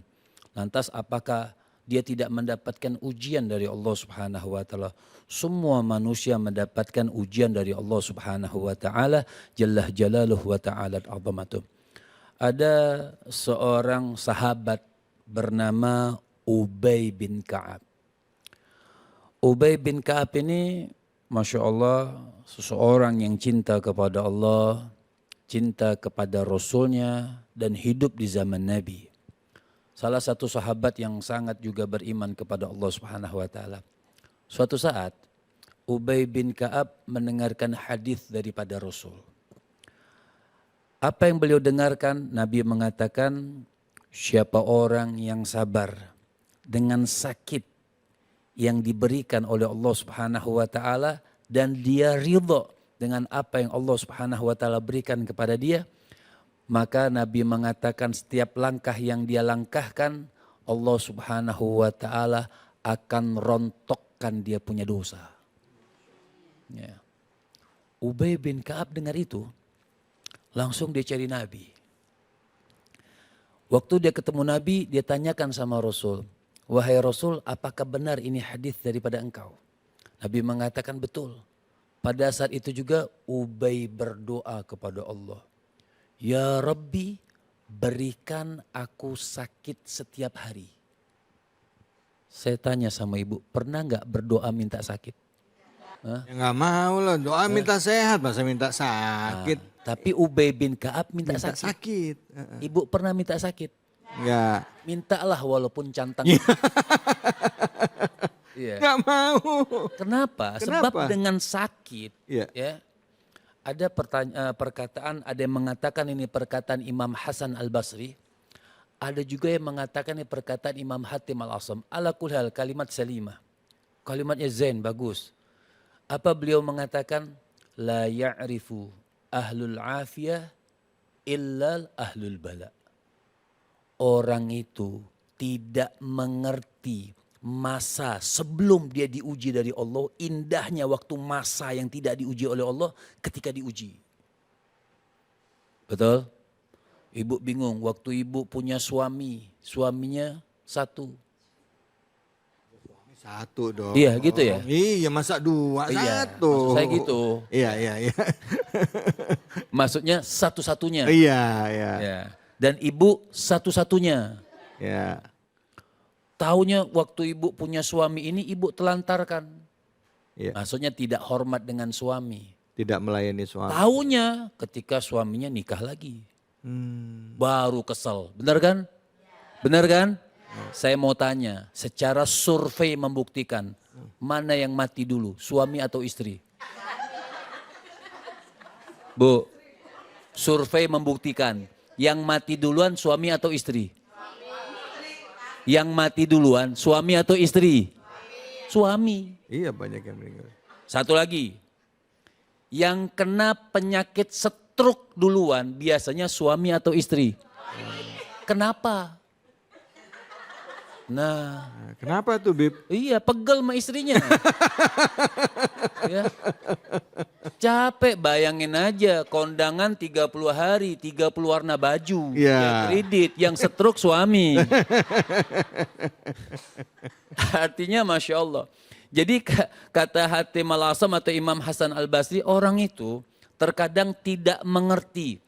Lantas apakah dia tidak mendapatkan ujian dari Allah Subhanahu wa Ta'ala? Semua manusia mendapatkan ujian dari Allah Subhanahu wa Ta'ala, Jalla Jalaluhu wa Ta'ala azamatuh. Ada seorang sahabat bernama Ubay bin Ka'ab. Ubay bin Ka'ab ini Masya Allah, seseorang yang cinta kepada Allah, cinta kepada Rasulnya, dan hidup di zaman Nabi. Salah satu sahabat yang sangat juga beriman kepada Allah Subhanahu wa Ta'ala. Suatu saat, Ubay bin Ka'ab mendengarkan hadis daripada Rasul. Apa yang beliau dengarkan? Nabi mengatakan, siapa orang yang sabar dengan sakit yang diberikan oleh Allah Subhanahu wa Ta'ala dan dia ridha dengan apa yang Allah Subhanahu wa Ta'ala berikan kepada dia, maka Nabi mengatakan setiap langkah yang dia langkahkan Allah Subhanahu wa Ta'ala akan rontokkan dia punya dosa. Ya. Ubay bin Ka'ab dengar itu, langsung dia cari Nabi. Waktu dia ketemu Nabi, dia tanyakan sama Rasul, wahai Rasul, apakah benar ini hadis daripada engkau? Nabi mengatakan betul. Pada saat itu juga Ubay berdoa kepada Allah. Ya Rabbi, berikan aku sakit setiap hari. Saya tanya sama ibu, pernah nggak berdoa minta sakit? Ya nggak mau loh, doa minta sehat, masa minta sakit. Tapi Ubay bin Ka'ab minta Minta sakit. sakit. Ibu pernah minta sakit? Enggak. Mintalah walaupun cantang. Iya. Nggak mau. Kenapa? Sebab dengan sakit, Iya. ya. Ada perkataan, ada yang mengatakan ini perkataan Imam Hasan Al-Basri. Ada juga yang mengatakan ini perkataan Imam Hatim Al-Asam. Ala kulli hal kalimat salimah. Kalimatnya zen, bagus. Apa beliau mengatakan? La ya'rifu ahlul afiyah illa ahlul bala. Orang itu tidak mengerti masa sebelum dia diuji dari Allah, indahnya waktu masa yang tidak diuji oleh Allah ketika diuji. Betul? Ibu bingung waktu ibu punya suami, suaminya satu. Satu dong. Iya gitu ya? Iya masa dua, Iya, satu. maksud saya gitu. Iya. Maksudnya satu-satunya. Iya. Ya. Dan ibu satu-satunya. Ya. Taunya waktu ibu punya suami ini ibu telantarkan. Iya. Maksudnya tidak hormat dengan suami. Tidak melayani suami. Taunya ketika suaminya nikah lagi. Hmm. Baru kesel. Benar kan? Benar kan? Saya mau tanya, secara survei membuktikan mana yang mati dulu, suami atau istri? Bu, survei membuktikan yang mati duluan suami atau istri? Yang mati duluan suami atau istri? Suami. Iya banyak yang meninggal. Satu lagi, yang kena penyakit stroke duluan biasanya suami atau istri? Kenapa? Nah, Kenapa tuh Bib? iya pegel sama istrinya. Ya. Capek, bayangin aja kondangan 30 hari, 30 warna baju. Iya. Yang kredit, yang stroke suami. Artinya Masya Allah. Jadi kata Hatim Al-Asam atau Imam Hasan Al-Basri, orang itu terkadang tidak mengerti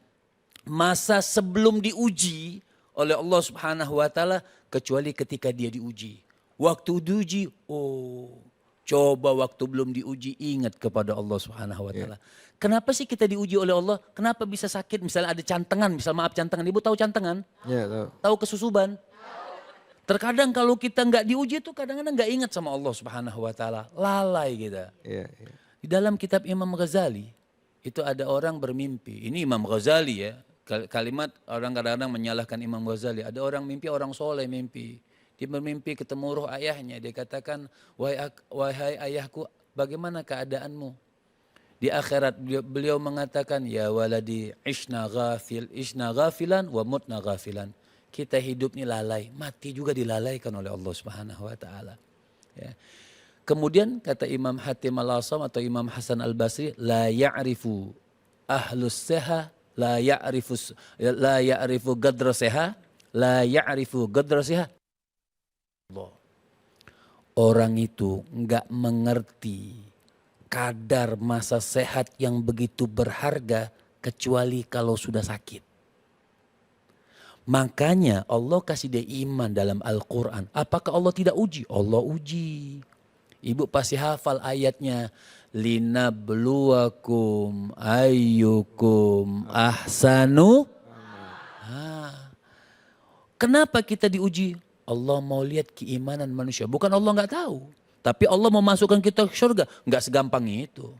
masa sebelum diuji oleh Allah Subhanahu wa taala kecuali ketika dia diuji. Waktu diuji, coba waktu belum diuji ingat kepada Allah Subhanahu wa taala. Kenapa sih kita diuji oleh Allah? Kenapa bisa sakit? Misalnya ada cantengan, cantengan. Ibu tahu cantengan? Iya tahu. Tahu kesusuban? Terkadang kalau kita nggak diuji itu kadang-kadang nggak ingat sama Allah Subhanahu wa taala. Lalai kita. Iya. Di dalam kitab Imam Ghazali itu ada orang bermimpi. Ini Imam Ghazali ya. Kalimat orang kadang-kadang menyalahkan Imam Ghazali. Ada orang mimpi, orang soleh mimpi. Dia bermimpi ketemu roh ayahnya. Dia katakan, wahai ayahku, bagaimana keadaanmu? Di akhirat beliau mengatakan, ya waladi ishna ghafilan wa mutna ghafilan. Kita hidup ini lalai, mati juga dilalaikan oleh Allah Subhanahu wa taala. Ya. Kemudian kata Imam Hatim Al-Asam atau Imam Hasan Al-Basri, la ya'rifu ahlus seha, la ya'rifu gadra seha, la ya'rifu gadra seha. Orang itu enggak mengerti kadar masa sehat yang begitu berharga kecuali kalau sudah sakit. Makanya Allah kasih dia iman dalam Al-Quran. Apakah Allah tidak uji? Allah uji. Ibu pasti hafal ayatnya. Linabluwakum ayyukum ahsanu. Kenapa kita diuji? Allah mau lihat keimanan manusia. Bukan Allah nggak tahu. Tapi Allah mau masukkan kita ke surga. Nggak segampang itu.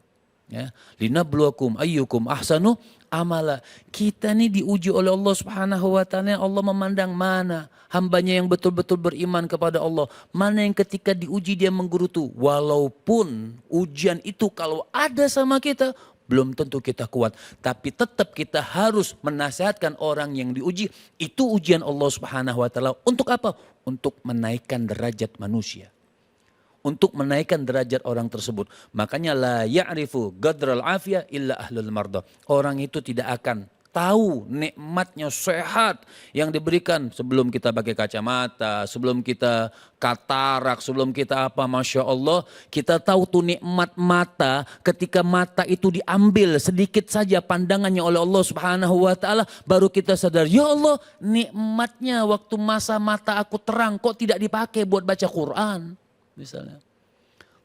Ya. Linabluwakum ayyukum ahsanu amala. Kita nih diuji oleh Allah Subhanahu wa taala. Allah memandang mana hambanya yang betul-betul beriman kepada Allah. Mana yang ketika diuji dia menggerutu. Walaupun ujian itu kalau ada sama kita, belum tentu kita kuat. Tapi tetap kita harus menasihatkan orang yang diuji. Itu ujian Allah Subhanahu wa taala. Untuk apa? Untuk menaikkan derajat manusia. Untuk menaikkan derajat orang tersebut. Makanya la ya'rifu gadral afiyah illa ahlul mardah. Orang itu tidak akan tahu nikmatnya sehat yang diberikan sebelum kita pakai kacamata, sebelum kita katarak, sebelum kita apa, Masya Allah. Kita tahu tuh nikmat mata ketika mata itu diambil sedikit saja pandangannya oleh Allah Subhanahu wa taala, baru kita sadar, ya Allah nikmatnya waktu masa mata aku terang kok tidak dipakai buat baca Quran. Misalnya,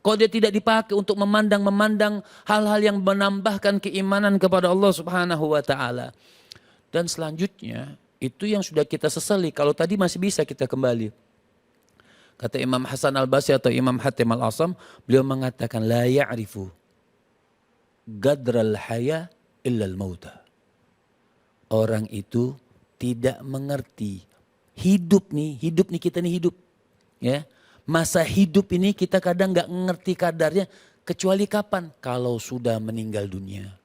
Kalau dia tidak dipakai untuk memandang hal-hal yang menambahkan keimanan kepada Allah Subhanahu wa taala. Dan selanjutnya itu yang sudah kita sesali. Kalau tadi masih bisa kita kembali. Kata Imam Hasan Al-Basri atau Imam Hatim Al-Asam, beliau mengatakan la ya'rifu gadral haya illal mauta. Orang itu tidak mengerti hidup nih kita nih hidup. Ya. Masa hidup ini kita kadang nggak ngerti kadarnya kecuali kapan? Kalau sudah meninggal dunia.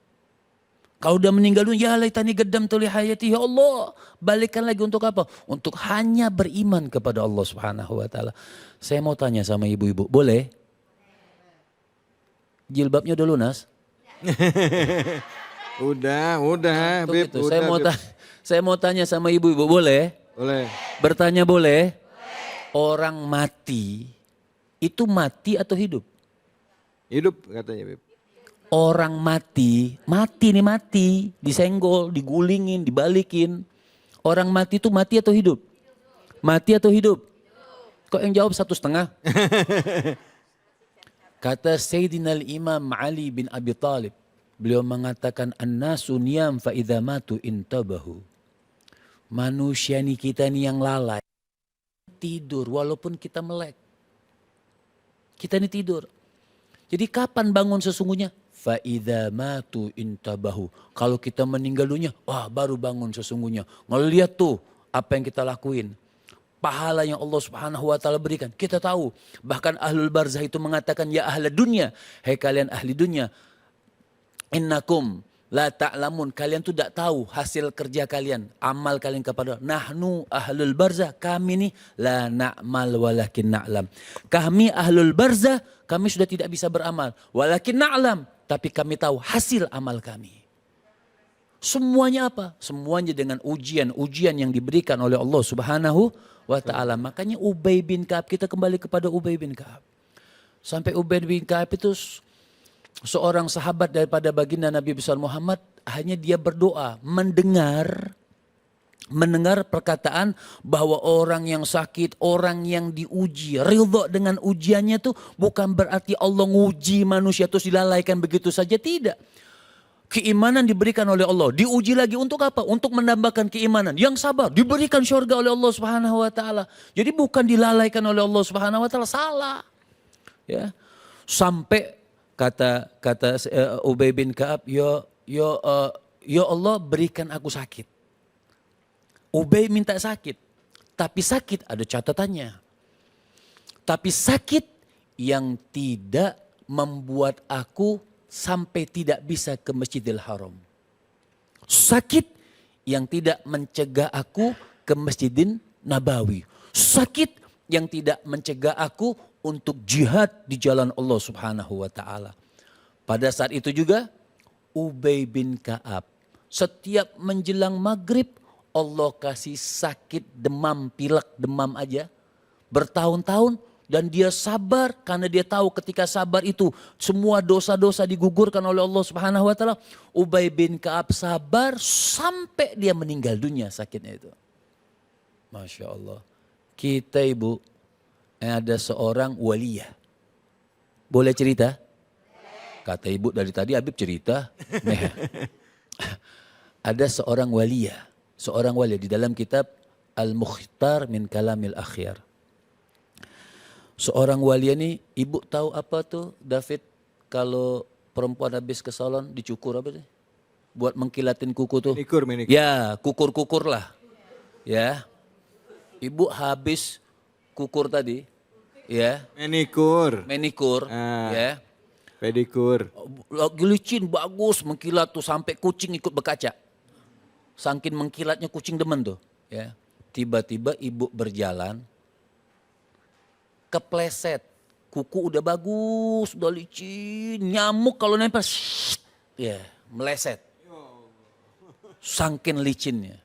Kalau udah meninggal dunia, ya laitani gedam tuli hayati, ya Allah. Balikkan lagi untuk apa? Untuk hanya beriman kepada Allah Subhanahu wa taala. Saya mau tanya sama ibu-ibu, boleh? Jilbabnya udah lunas? Udah, Bib. Gitu. Udah, Saya mau tanya sama ibu-ibu, boleh? Boleh. Bertanya boleh? Orang mati, itu mati atau hidup? Hidup katanya, Bib. Orang mati, disenggol, digulingin, dibalikin. Orang mati itu mati atau hidup? Mati atau hidup? Kok yang jawab 1,5? Kata Sayyidina Imam Ali bin Abi Thalib, beliau mengatakan an-nasu niyam fa idza matu intabahu. Manusia nih kita nih yang lalai. Tidur walaupun kita melek. Kita ini tidur. Jadi kapan bangun sesungguhnya? Fa idza matu intabahu. Kalau kita meninggal dunia, wah baru bangun sesungguhnya. Ngelihat tuh apa yang kita lakuin. Pahala yang Allah Subhanahu wa taala berikan. Kita tahu. Bahkan ahlul barzah itu mengatakan ya ahla dunia, hai kalian ahli dunia. Innakum la ta'lamun, kalian tuh tidak tahu hasil kerja kalian, amal kalian kepada nahnu ahlul barzah, kami ini la na'mal walakin na'lam. Kami ahlul barzah, kami sudah tidak bisa beramal, walakin na'lam, tapi kami tahu hasil amal kami. Semuanya apa? Semuanya dengan ujian yang diberikan oleh Allah Subhanahu wa taala. Makanya Ubay bin Ka'ab, kita kembali kepada Ubay bin Ka'ab. Sampai Ubay bin Ka'ab itu seorang sahabat daripada baginda Nabi besar Muhammad, hanya dia berdoa mendengar perkataan bahwa orang yang sakit, orang yang diuji, ridha dengan ujiannya itu bukan berarti Allah nguji manusia terus dilalaikan begitu saja, tidak. Keimanan diberikan oleh Allah, diuji lagi untuk apa? Untuk menambahkan keimanan. Yang sabar diberikan syurga oleh Allah Subhanahu wa taala. Jadi bukan dilalaikan oleh Allah Subhanahu wa taala, salah. Ya. Sampai kata Ubay bin Ka'ab, ya Allah berikan aku sakit. Ubay minta sakit, tapi sakit ada catatannya. Tapi sakit yang tidak membuat aku sampai tidak bisa ke Masjidil Haram. Sakit yang tidak mencegah aku ke Masjidin Nabawi. Sakit yang tidak mencegah aku untuk jihad di jalan Allah Subhanahu wa taala. Pada saat itu juga Ubay bin Ka'ab setiap menjelang maghrib Allah kasih sakit demam, pilek, demam aja bertahun-tahun, dan dia sabar karena dia tahu ketika sabar itu semua dosa-dosa digugurkan oleh Allah Subhanahu wa taala. Ubay bin Ka'ab sabar sampai dia meninggal dunia sakitnya itu. Masya Allah. Kita ibu, ada seorang waliyah. Boleh cerita? Kata ibu dari tadi Habib cerita. Ada seorang waliyah. Seorang waliyah di dalam kitab Al-Mukhtar min Kalamil Akhyar. Seorang waliyah ini, ibu tahu apa tuh David, kalau perempuan habis ke salon dicukur apa sih? Buat mengkilatin kuku tuh. Manikur. Ya, kukur-kukur lah. Ya. Ibu habis kukur tadi, ya. Manikur, ya. Pedikur. Lagi licin, bagus, mengkilat tuh sampai kucing ikut berkaca. Saking mengkilatnya kucing demen tuh, ya. Tiba-tiba ibu berjalan, kepleset, kuku udah bagus, udah licin, nyamuk kalau nempel, ya meleset. Saking licinnya.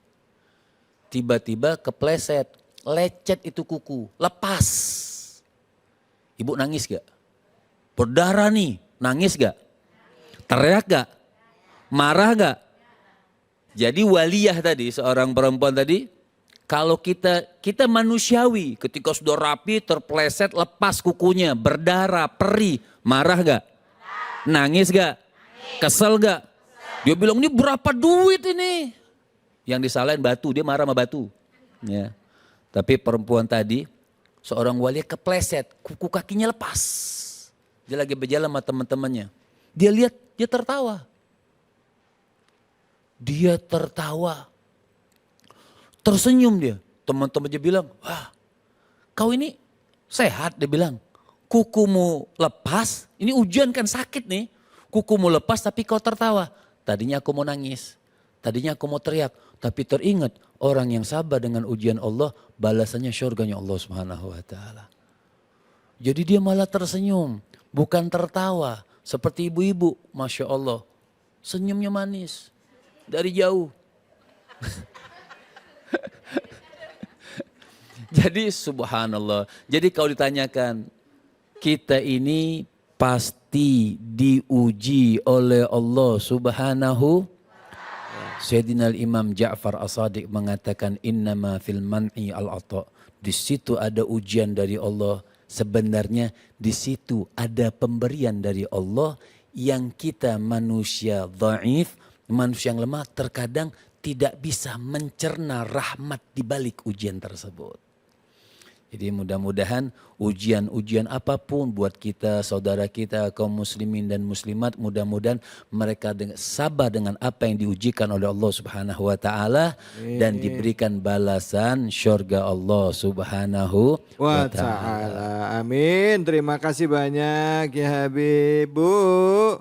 Tiba-tiba kepleset, lecet itu kuku, lepas. Ibu nangis gak? Berdarah nih, nangis gak? Teriak gak? Marah gak? Jadi waliyah tadi, seorang perempuan tadi, Kalau kita manusiawi, ketika sudah rapi, terpleset, lepas kukunya, berdarah, perih, marah gak? Nangis gak? Kesel gak? Dia bilang ini berapa duit ini? Yang disalahin batu, dia marah sama batu. Ya. Tapi perempuan tadi, seorang wali kepleset, kuku kakinya lepas. Dia lagi berjalan sama teman-temannya. Dia lihat, dia tertawa. Dia tertawa. Tersenyum dia. Teman-temannya bilang, wah kau ini sehat, dia bilang. Kukumu lepas, ini ujian kan sakit nih. Kukumu lepas tapi kau tertawa. Tadinya aku mau nangis, tadinya aku mau teriak. Tapi teringat orang yang sabar dengan ujian Allah, balasannya syurganya Allah Subhanahu wa ta'ala. Jadi dia malah tersenyum, bukan tertawa. Seperti ibu-ibu, Masya Allah. Senyumnya manis, dari jauh. Jadi subhanallah. Jadi kalau ditanyakan, kita ini pasti diuji oleh Allah Subhanahu. Sayyidina Imam Ja'far As-Sadiq mengatakan innama fil man'i al-ata. Di situ ada ujian dari Allah. Sebenarnya di situ ada pemberian dari Allah yang kita manusia dhaif, manusia yang lemah terkadang tidak bisa mencerna rahmat di balik ujian tersebut. Jadi mudah-mudahan ujian-ujian apapun buat kita, saudara kita, kaum muslimin dan muslimat, mudah-mudahan mereka sabar dengan apa yang diujikan oleh Allah Subhanahu wa ta'ala dan diberikan balasan syurga Allah Subhanahu wa ta'ala. Amin. Terima kasih banyak ya Habib. Bu.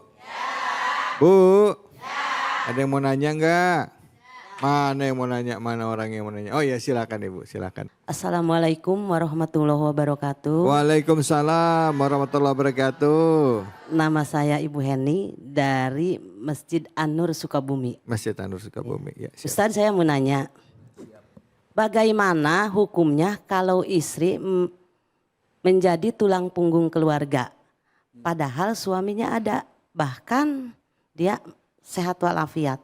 Bu. Ada yang mau nanya enggak? Mana yang mau nanya? Mana orang yang mau nanya? Oh ya silakan Ibu, silakan. Assalamualaikum warahmatullahi wabarakatuh. Waalaikumsalam warahmatullahi wabarakatuh. Nama saya Ibu Heni dari Masjid An-Nur Sukabumi. Masjid An-Nur Sukabumi. Ya, siap. Ustaz, saya mau nanya, bagaimana hukumnya kalau istri menjadi tulang punggung keluarga, padahal suaminya ada, bahkan dia sehat walafiat?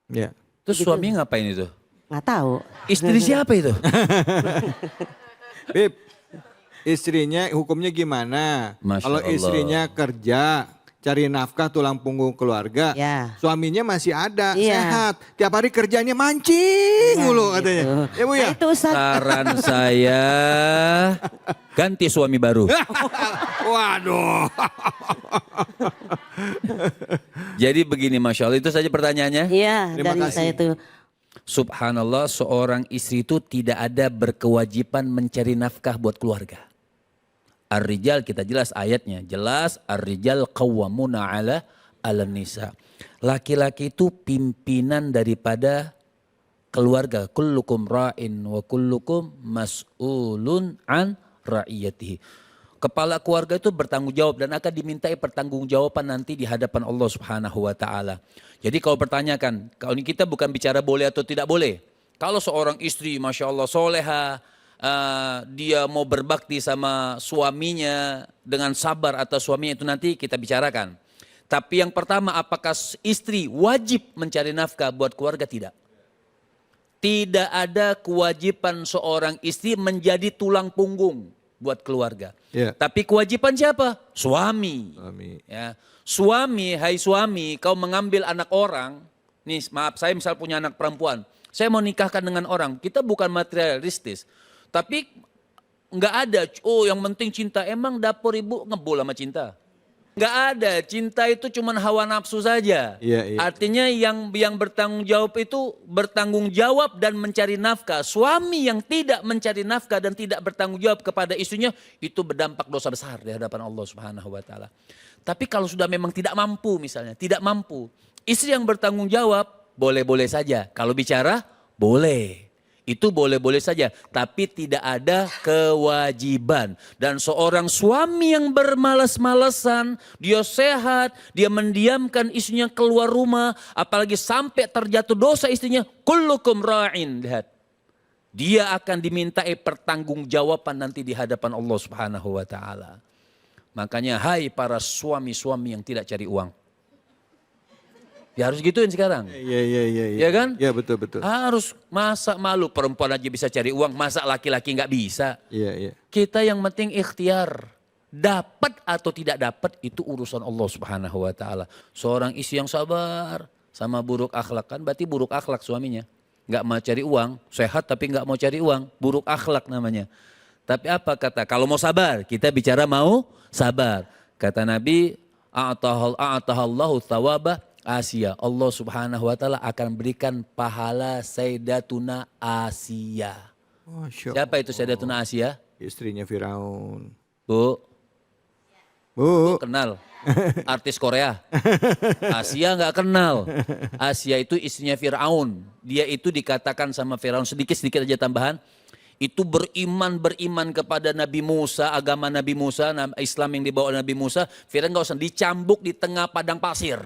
Ya. Terus Gitu. suami ngapain itu? Nggak tahu. Istri siapa itu? Bib, istrinya hukumnya gimana? Masya Kalau Allah. istrinya kerja, cari nafkah tulang punggung keluarga, Ya. suaminya masih ada, Iya. sehat. Tiap hari kerjanya mancing Ya, mulu gitu. katanya. Ya Bu ya? Nah, itu Ustaz. Saran saya ganti suami baru. Waduh. Jadi begini Masya Allah, itu saja pertanyaannya. Iya, Terima dari kasih. saya itu. Subhanallah, seorang istri itu tidak ada berkewajiban mencari nafkah buat keluarga. Ar-rijal, kita jelas ayatnya, jelas ar-rijal qawwamuna ala nisa. Laki-laki itu pimpinan daripada keluarga. Kullukum ra'in wa kullukum mas'ulun an ra'iyatihi. Kepala keluarga itu bertanggung jawab dan akan dimintai pertanggungjawaban nanti di hadapan Allah Subhanahu wa taala. Jadi kalau pertanyakan, kalau ini kita bukan bicara boleh atau tidak boleh. Kalau seorang istri Masya Allah soleha, dia mau berbakti sama suaminya dengan sabar atas suaminya, itu nanti kita bicarakan. Tapi yang pertama, apakah istri wajib mencari nafkah buat keluarga? Tidak. Tidak ada kewajiban seorang istri menjadi tulang punggung buat keluarga. Ya. Tapi kewajiban siapa? Suami. Suami. Ya. Suami, hai suami, kau mengambil anak orang. Nih maaf, saya misal punya anak perempuan. Saya mau nikahkan dengan orang. Kita bukan materialistis. Tapi nggak ada, oh yang penting cinta. Emang dapur ibu ngebul sama cinta? Nggak ada, cinta itu cuma hawa nafsu saja. Iya, iya. Artinya yang bertanggung jawab itu bertanggung jawab dan mencari nafkah. Suami yang tidak mencari nafkah dan tidak bertanggung jawab kepada istrinya, itu berdampak dosa besar di hadapan Allah Subhanahu wa taala. Tapi kalau sudah memang tidak mampu misalnya, tidak mampu. Istri yang bertanggung jawab, boleh-boleh saja. Kalau bicara, boleh. Itu boleh-boleh saja, tapi tidak ada kewajiban. Dan seorang suami yang bermalas-malasan, dia sehat, dia mendiamkan istrinya keluar rumah, apalagi sampai terjatuh dosa istrinya, kullukum ra'in. Lihat, dia akan dimintai pertanggungjawaban nanti di hadapan Allah Subhanahu wa taala. Makanya hai para suami-suami yang tidak cari uang. Ya harus gituin sekarang. Iya. Ya kan? Iya betul. Harus, masa malu perempuan aja bisa cari uang, masa laki-laki nggak bisa. Iya. Kita yang penting ikhtiar. Dapat atau tidak dapat itu urusan Allah Subhanahu wa taala. Seorang istri yang sabar sama buruk akhlak, kan berarti buruk akhlak suaminya. Nggak mau cari uang, sehat tapi nggak mau cari uang, buruk akhlak namanya. Tapi apa kata, kalau mau sabar, kita bicara mau sabar. Kata Nabi, a'atahallahu thawaba Asia. Allah Subhanahu wa taala akan berikan pahala Sayyidatuna Asia. Masya Siapa itu Sayyidatuna Asia? Istrinya Firaun. Bu, Bu. kenal artis Korea. Asia nggak kenal. Asia itu istrinya Firaun. Dia itu dikatakan sama Firaun, sedikit aja tambahan. Itu beriman kepada Nabi Musa, agama Nabi Musa, Islam yang dibawa Nabi Musa. Firaun nggak usah, dicambuk di tengah padang pasir.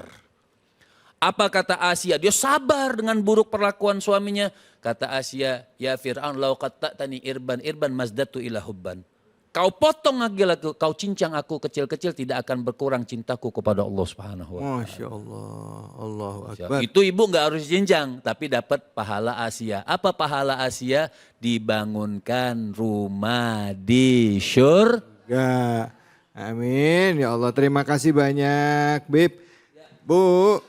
Apa kata Asia? Dia sabar dengan buruk perlakuan suaminya. Kata Asia, ya Fir'aun lau qatta'tani irban mazdatu ila hubban. Kau potong lagi, kau cincang aku kecil-kecil, tidak akan berkurang cintaku kepada Allah Subhanahu wa taala. Masya Allah. Allahu Akbar. Itu ibu nggak harus cincang, tapi dapat pahala Asia. Apa pahala Asia? Dibangunkan rumah di syurga. Amin. Ya Allah, terima kasih banyak, Bib. Bu.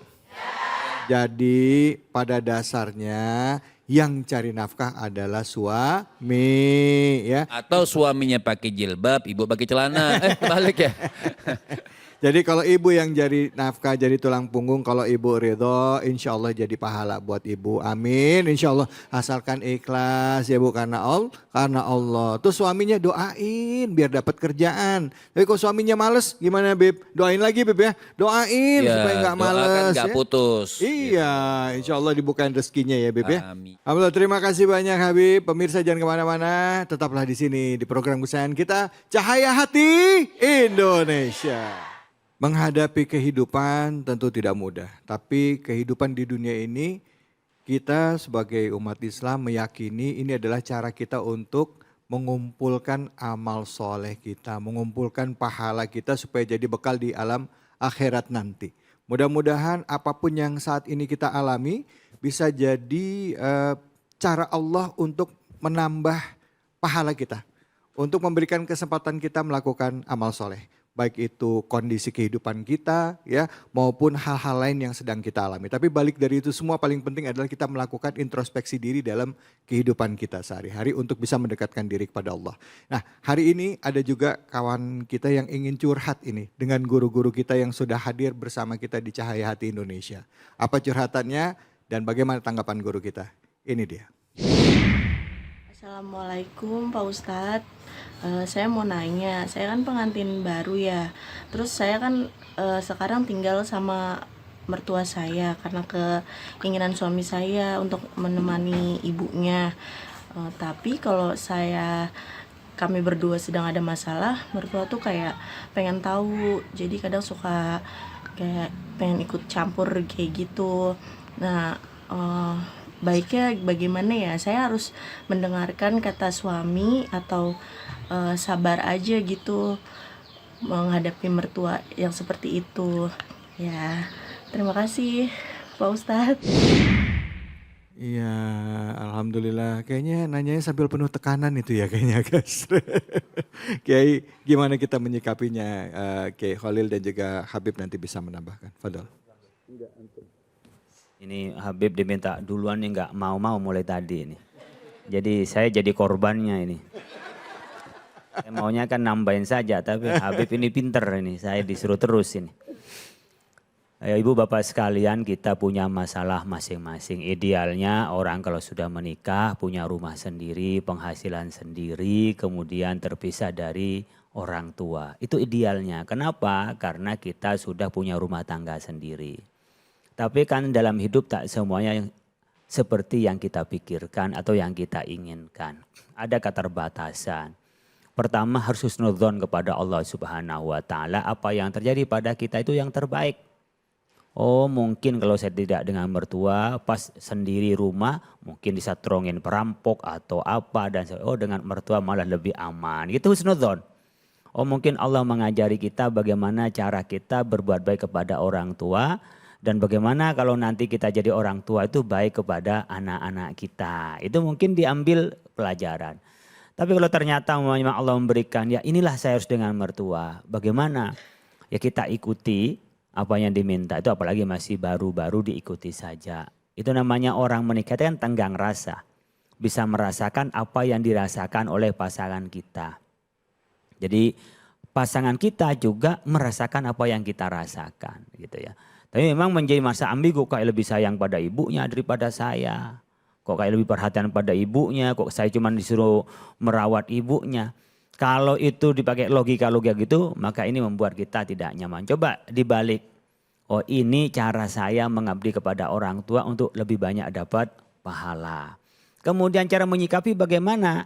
Jadi pada dasarnya yang cari nafkah adalah suami, ya. Atau suaminya pakai jilbab, ibu pakai celana. Balik ya. Jadi kalau ibu yang jadi nafkah, jadi tulang punggung, kalau ibu ridho, insya Allah jadi pahala buat ibu. Amin, insya Allah. Asalkan ikhlas ya Bu, karena Allah. Terus suaminya doain biar dapat kerjaan. Tapi kalau suaminya males, gimana Bib? Doain lagi Bib ya. Doain Ya, supaya nggak males. nggak ya. putus. Iya, insya Allah dibukain rezekinya ya Bib ya. Amin. Alhamdulillah, terima kasih banyak Habib. Pemirsa jangan kemana-mana, tetaplah di sini di program kesayangan kita, Cahaya Hati Indonesia. Menghadapi kehidupan tentu tidak mudah, tapi kehidupan di dunia ini kita sebagai umat Islam meyakini ini adalah cara kita untuk mengumpulkan amal soleh kita, mengumpulkan pahala kita supaya jadi bekal di alam akhirat nanti. Mudah-mudahan apapun yang saat ini kita alami bisa jadi cara Allah untuk menambah pahala kita, untuk memberikan kesempatan kita melakukan amal soleh. Baik itu kondisi kehidupan kita ya maupun hal-hal lain yang sedang kita alami. Tapi balik dari itu semua paling penting adalah kita melakukan introspeksi diri dalam kehidupan kita sehari-hari untuk bisa mendekatkan diri kepada Allah. Nah, hari ini ada juga kawan kita yang ingin curhat ini dengan guru-guru kita yang sudah hadir bersama kita di Cahaya Hati Indonesia. Apa curhatannya dan bagaimana tanggapan guru kita? Ini dia. Assalamualaikum Pak Ustadz. Saya mau nanya, saya kan pengantin baru ya. Terus saya kan sekarang tinggal sama mertua saya karena keinginan suami saya untuk menemani ibunya. Tapi kalau kami berdua sedang ada masalah, mertua tuh kayak pengen tahu. Jadi kadang suka kayak pengen ikut campur kayak gitu. Nah, baiknya bagaimana ya? Saya harus mendengarkan kata suami atau sabar aja gitu menghadapi mertua yang seperti itu. Ya, terima kasih Pak Ustadz. Iya, alhamdulillah. Kayaknya nanyanya sambil penuh tekanan itu ya kayaknya guys. Kiai, gimana kita menyikapinya? Kiai Khalil dan juga Habib nanti bisa menambahkan. Fadol. Ini Habib diminta duluan nih, nggak mau mulai tadi ini. Jadi saya jadi korbannya ini. Saya maunya kan nambahin saja, tapi Habib ini pinter ini, saya disuruh terus ini. Ya, Ibu Bapak sekalian, kita punya masalah masing-masing. Idealnya orang kalau sudah menikah punya rumah sendiri, penghasilan sendiri, kemudian terpisah dari orang tua. Itu idealnya. Kenapa? Karena kita sudah punya rumah tangga sendiri. Tapi kan dalam hidup tak semuanya seperti yang kita pikirkan atau yang kita inginkan. Ada keterbatasan. Pertama harus husnudzon kepada Allah Subhanahu wa taala, apa yang terjadi pada kita itu yang terbaik. Oh, mungkin kalau saya tidak dengan mertua, pas sendiri rumah mungkin disatrongin perampok atau apa, dan dengan mertua malah lebih aman. Itu husnudzon. Oh, mungkin Allah mengajari kita bagaimana cara kita berbuat baik kepada orang tua Dan bagaimana kalau nanti kita jadi orang tua itu baik kepada anak-anak kita. Itu mungkin diambil pelajaran. Tapi kalau ternyata memang Allah memberikan, ya inilah saya harus dengan mertua. Bagaimana? Ya kita ikuti apa yang diminta. Itu apalagi masih baru-baru diikuti saja. Itu namanya orang menikah itu kan tenggang rasa. Bisa merasakan apa yang dirasakan oleh pasangan kita. Jadi pasangan kita juga merasakan apa yang kita rasakan gitu ya. Tapi memang menjadi masa ambigu, kok lebih sayang pada ibunya daripada saya. Kok kayak lebih perhatian pada ibunya, kok saya cuma disuruh merawat ibunya. Kalau itu dipakai logika-logika gitu, maka ini membuat kita tidak nyaman. Coba dibalik, oh ini cara saya mengabdi kepada orang tua untuk lebih banyak dapat pahala. Kemudian cara menyikapi bagaimana?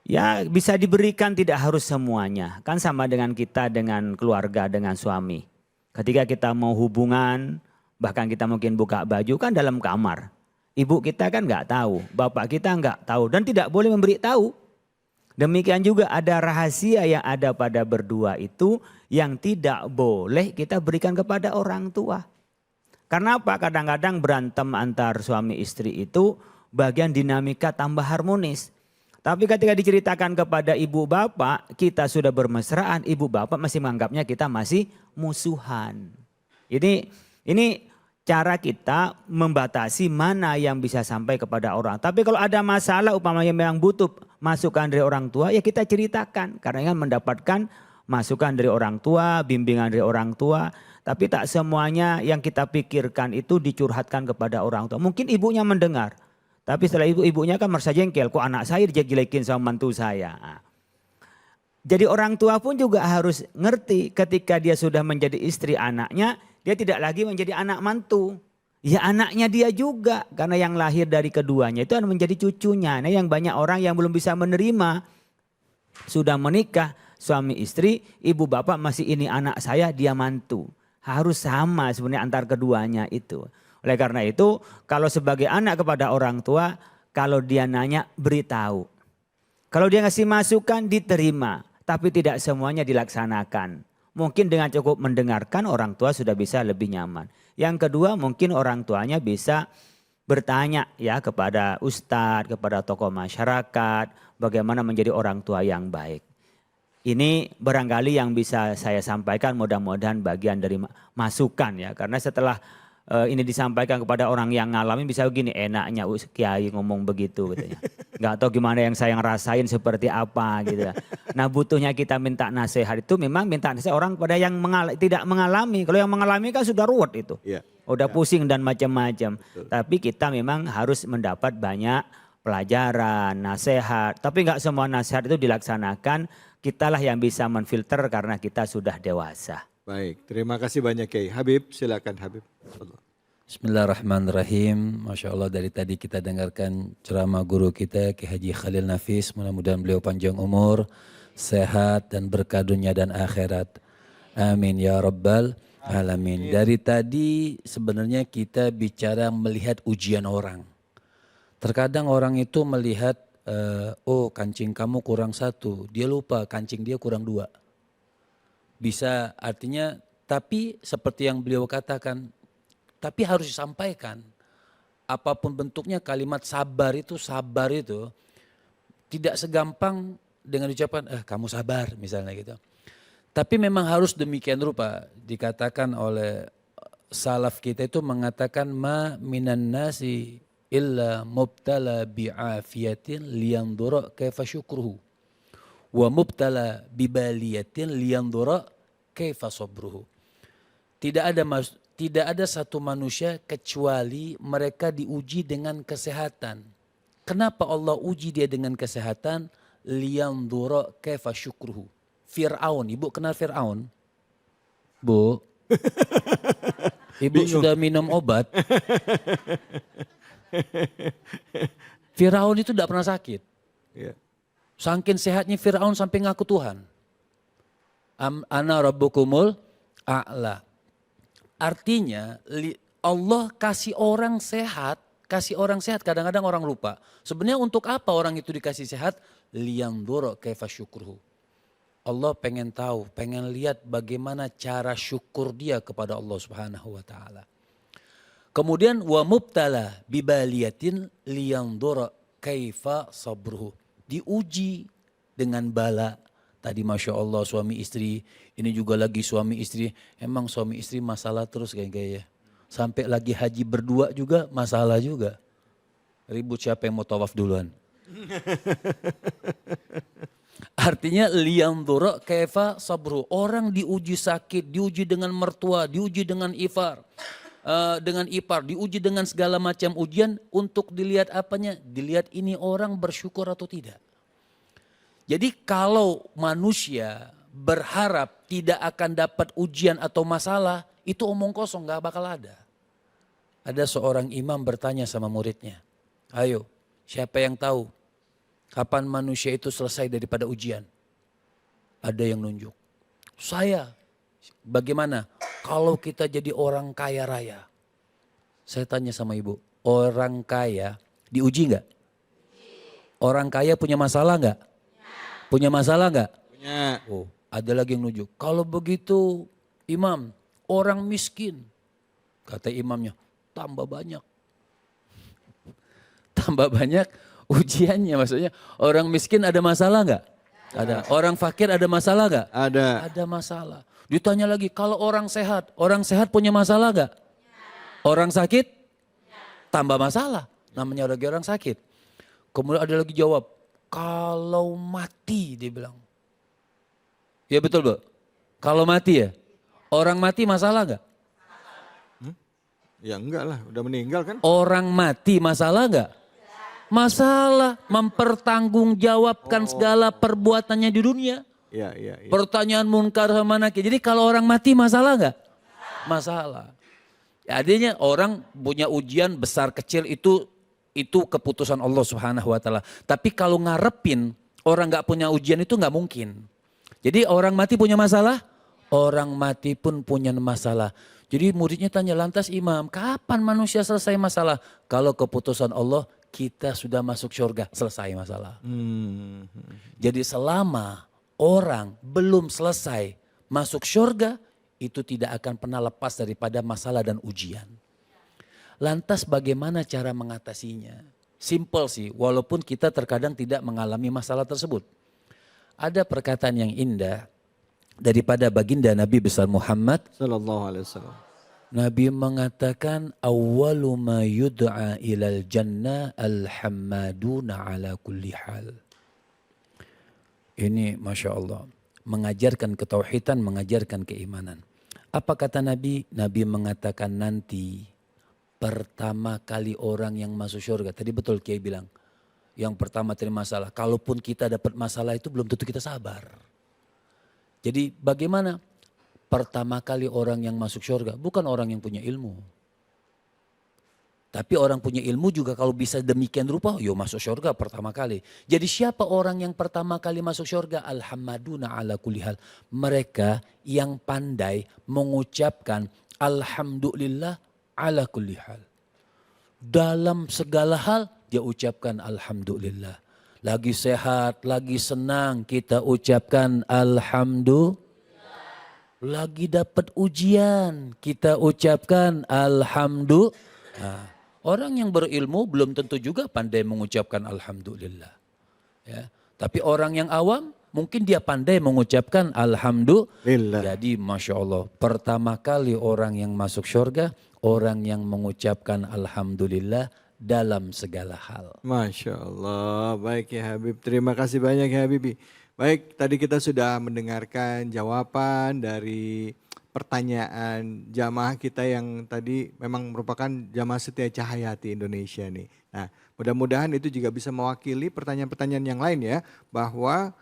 Ya bisa diberikan, tidak harus semuanya. Kan sama dengan kita dengan keluarga, dengan suami. Ketika kita mau hubungan, bahkan kita mungkin buka baju kan dalam kamar. Ibu kita kan nggak tahu, bapak kita nggak tahu dan tidak boleh memberi tahu. Demikian juga ada rahasia yang ada pada berdua itu yang tidak boleh kita berikan kepada orang tua. Karena apa? Kadang-kadang berantem antar suami istri itu bagian dinamika tambah harmonis. Tapi ketika diceritakan kepada ibu bapak, kita sudah bermesraan, ibu bapak masih menganggapnya kita masih musuhan. Ini cara kita membatasi mana yang bisa sampai kepada orang. Tapi kalau ada masalah umpamanya memang butuh masukan dari orang tua, ya kita ceritakan. Karena kan mendapatkan masukan dari orang tua, bimbingan dari orang tua. Tapi tak semuanya yang kita pikirkan itu dicurhatkan kepada orang tua. Mungkin ibunya mendengar. Tapi setelah ibunya kan merasa jengkel, kok anak saya dijelekin sama mantu saya. Nah. Jadi orang tua pun juga harus ngerti ketika dia sudah menjadi istri anaknya, dia tidak lagi menjadi anak mantu. Ya anaknya dia juga, karena yang lahir dari keduanya itu menjadi cucunya. Nah yang banyak orang yang belum bisa menerima, sudah menikah, suami istri, ibu bapak masih ini anak saya, dia mantu. Harus sama sebenarnya antar keduanya itu. Oleh karena itu, kalau sebagai anak kepada orang tua, kalau dia nanya, beritahu. Kalau dia ngasih masukan, diterima. Tapi tidak semuanya dilaksanakan. Mungkin dengan cukup mendengarkan, orang tua sudah bisa lebih nyaman. Yang kedua, mungkin orang tuanya bisa bertanya ya kepada ustadz, kepada tokoh masyarakat, bagaimana menjadi orang tua yang baik. Ini barangkali yang bisa saya sampaikan, mudah-mudahan bagian dari masukan ya. Karena setelah ini disampaikan kepada orang yang ngalamin bisa begini, enaknya kiai ngomong begitu gitu ya. Nggak tahu gimana yang saya ngerasain seperti apa gitu ya. Nah butuhnya kita minta nasihat itu memang minta nasihat orang pada yang tidak mengalami. Kalau yang mengalami kan sudah ruwet itu. Yeah. Udah pusing dan macam-macam. Tapi kita memang harus mendapat banyak pelajaran, nasihat. Tapi nggak semua nasihat itu dilaksanakan. Kitalah yang bisa menfilter karena kita sudah dewasa. Baik, terima kasih banyak Kiai. Habib, silakan Habib. Bismillahirrahmanirrahim. Masya Allah dari tadi kita dengarkan ceramah guru kita Kiai Haji Khalil Nafis. Mudah-mudahan beliau panjang umur, sehat dan berkah dunia dan akhirat. Amin ya rabbal alamin. Dari tadi sebenarnya kita bicara melihat ujian orang. Terkadang orang itu melihat, oh kancing kamu kurang 1. Dia lupa kancing dia kurang 2. Bisa artinya, tapi seperti yang beliau katakan, tapi harus disampaikan. Apapun bentuknya kalimat sabar itu tidak segampang dengan ucapan, kamu sabar misalnya gitu. Tapi memang harus demikian rupa. Dikatakan oleh salaf kita itu mengatakan, ma minan nasi illa mubtala bi'afiyatin liyandura kaifa syukruhu. Wa mubtala bibaliyatin liyandura kaifa sabruhu. Tidak ada satu manusia kecuali mereka diuji dengan kesehatan. Kenapa Allah uji dia dengan kesehatan? Liyandura kaifa syukruhu. Fir'aun, ibu kenal Fir'aun? Bu, ibu sudah minum obat. Fir'aun itu tidak pernah sakit. Yeah. Saking sehatnya Fir'aun sampai ngaku Tuhan. Ana rabbukumul a'la. Artinya Allah kasih orang sehat. Kadang-kadang orang lupa. Sebenarnya untuk apa orang itu dikasih sehat? Liyandura kaifa syukruhu. Allah pengen tahu, pengen lihat bagaimana cara syukur dia kepada Allah Subhanahu wa taala. Kemudian wa mubtala bibaliyatin liyanzura kaifa sabruhu. Diuji dengan bala. Tadi Masya Allah suami istri, ini juga lagi suami istri. Emang suami istri masalah terus kayak sampai lagi haji berdua juga masalah juga. Ribut siapa yang mau tawaf duluan. Artinya liyanzura kaifa sabru. Orang diuji sakit, diuji dengan mertua, diuji dengan ipar, diuji dengan segala macam ujian untuk dilihat apanya? Dilihat ini orang bersyukur atau tidak. Jadi kalau manusia berharap tidak akan dapat ujian atau masalah, itu omong kosong, gak bakal ada. Ada seorang imam bertanya sama muridnya, ayo siapa yang tahu kapan manusia itu selesai daripada ujian? Ada yang nunjuk. Saya. Bagaimana? Kalau kita jadi orang kaya raya. Saya tanya sama ibu, orang kaya diuji enggak? Orang kaya punya masalah enggak? Punya masalah enggak? Punya. Oh, ada lagi yang nunjuk. Kalau begitu imam, orang miskin. Kata imamnya, tambah banyak. Tambah banyak ujiannya, maksudnya orang miskin ada masalah enggak? Ada. Orang fakir ada masalah enggak? Ada. Ada masalah. Ditanya lagi, kalau orang sehat punya masalah enggak? Orang sakit? Tambah masalah. Namanya orang sakit. Kemudian ada lagi jawab, kalau mati dia bilang. Ya betul Bu? Kalau mati ya? Orang mati masalah enggak? Ya enggak lah, udah meninggal kan? Orang mati masalah enggak? Masalah, mempertanggungjawabkan segala perbuatannya di dunia. Iya. Pertanyaan munkar sama nakir. Jadi kalau orang mati masalah enggak? Masalah. Ya, artinya orang punya ujian besar kecil itu keputusan Allah Subhanahu wa taala. Tapi kalau ngarepin orang enggak punya ujian itu enggak mungkin. Jadi orang mati punya masalah? Orang mati pun punya masalah. Jadi muridnya tanya, lantas imam, kapan manusia selesai masalah? Kalau keputusan Allah, kita sudah masuk surga, selesai masalah. Jadi selama orang belum selesai masuk surga, itu tidak akan pernah lepas daripada masalah dan ujian. Lantas bagaimana cara mengatasinya? Simple sih, walaupun kita terkadang tidak mengalami masalah tersebut. Ada perkataan yang indah daripada baginda Nabi besar Muhammad Sallallahu alaihi wasallam. Nabi mengatakan awwalu ma yud'a ilal jannah alhammaduna ala kulli hal. Ini Masya Allah. Mengajarkan ketauhidan, mengajarkan keimanan. Apa kata Nabi? Nabi mengatakan nanti pertama kali orang yang masuk surga. Tadi betul Kiai bilang. Yang pertama terima masalah. Kalaupun kita dapat masalah itu belum tentu kita sabar. Jadi bagaimana? Pertama kali orang yang masuk surga bukan orang yang punya ilmu. Tapi orang punya ilmu juga kalau bisa demikian rupa, yo masuk surga pertama kali. Jadi siapa orang yang pertama kali masuk surga? Alhamdulillah ala kulli hal. Mereka yang pandai mengucapkan alhamdulillah ala kulli hal. Dalam segala hal dia ucapkan alhamdulillah. Lagi sehat, lagi senang kita ucapkan alhamdulillah. Lagi dapat ujian, kita ucapkan alhamdulillah. Nah, orang yang berilmu belum tentu juga pandai mengucapkan alhamdulillah. Ya, tapi orang yang awam mungkin dia pandai mengucapkan alhamdulillah. Jadi Masya Allah, pertama kali orang yang masuk surga, orang yang mengucapkan alhamdulillah dalam segala hal. Masya Allah, baik ya Habib. Terima kasih banyak ya Habibi. Baik, tadi kita sudah mendengarkan jawaban dari pertanyaan jamaah kita yang tadi memang merupakan jamaah setia Cahayati Indonesia nih. Nah, mudah-mudahan itu juga bisa mewakili pertanyaan-pertanyaan yang lain ya, bahwa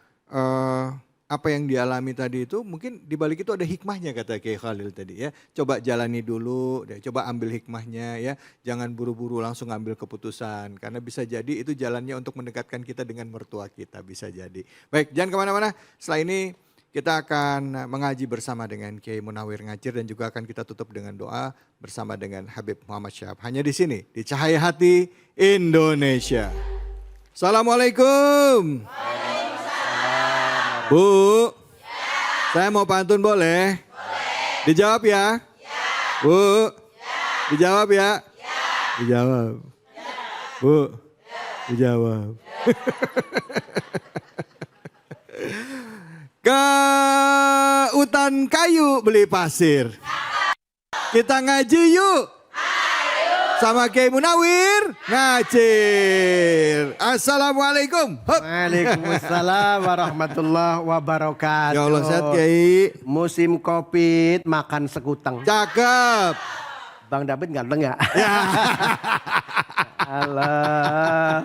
apa yang dialami tadi itu mungkin dibalik itu ada hikmahnya kata Kiai Khalil tadi ya. Coba jalani dulu, coba ambil hikmahnya ya. Jangan buru-buru langsung ambil keputusan. Karena bisa jadi itu jalannya untuk mendekatkan kita dengan mertua kita, bisa jadi. Baik, jangan kemana-mana. Setelah ini kita akan mengaji bersama dengan Kiai Munawir Ngacir dan juga akan kita tutup dengan doa bersama dengan Habib Muhammad Syahab. Hanya di sini, di Cahaya Hati Indonesia. Assalamualaikum. Bu. Saya mau pantun boleh? Dijawab ya? Bu, dijawab ya? Dijawab. Bu, dijawab. Ke hutan kayu beli pasir. Kita ngaji yuk. Sama Kiai Munawir ngacir. Assalamualaikum. Hup. Waalaikumsalam warahmatullahi wabarakatuh. Ya Allah sehat Kiai. Musim Covid makan sekuteng. Cakep. Bang David ganteng ya? Ya. Allah.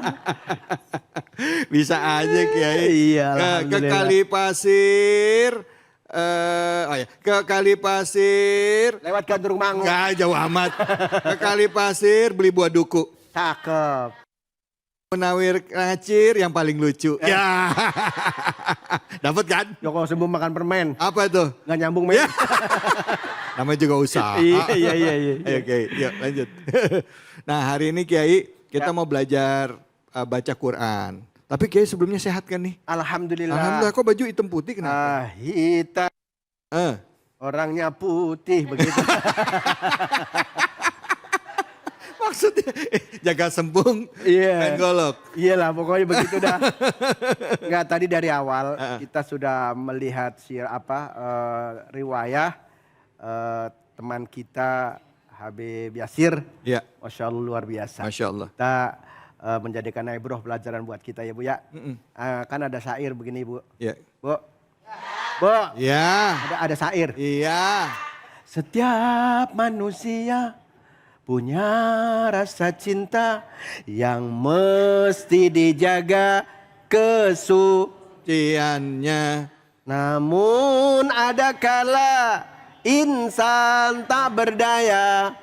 Bisa aja Kiai. Iya, Ke alhamdulillah. Kali Pasir. Ke Kali Pasir. Lewat Gandrung Mangu. Enggak jauh amat. Ke Kali Pasir beli buah duku. Cakep. Munawir ngacir yang paling lucu. Ya. Dapat kan? Joko sembuh makan permen. Apa tuh? Gak nyambung men. Ya. Namanya juga usaha. Iya. Ayo Kiai, yuk lanjut. Nah hari ini Kiai kita mau belajar baca Quran. Tapi Kiai sebelumnya sehat kan nih? Alhamdulillah. Alhamdulillah, kok baju hitam putih kenapa? Hitam. Orangnya putih begitu. Maksudnya jaga sembung Iya. dan golok. Iyalah pokoknya begitu dah. Enggak, tadi dari awal kita sudah melihat riwayah teman kita Habib Yasir. Ya. Masya Allah luar biasa. Masya Allah. Kita menjadikan ibroh pelajaran buat kita ya Bu ya. Kan ada syair begini Bu. Ya. Bu. Bu. Ya. Ada syair. Iya. Setiap manusia punya rasa cinta yang mesti dijaga Ciannya. Namun ada kala insan tak berdaya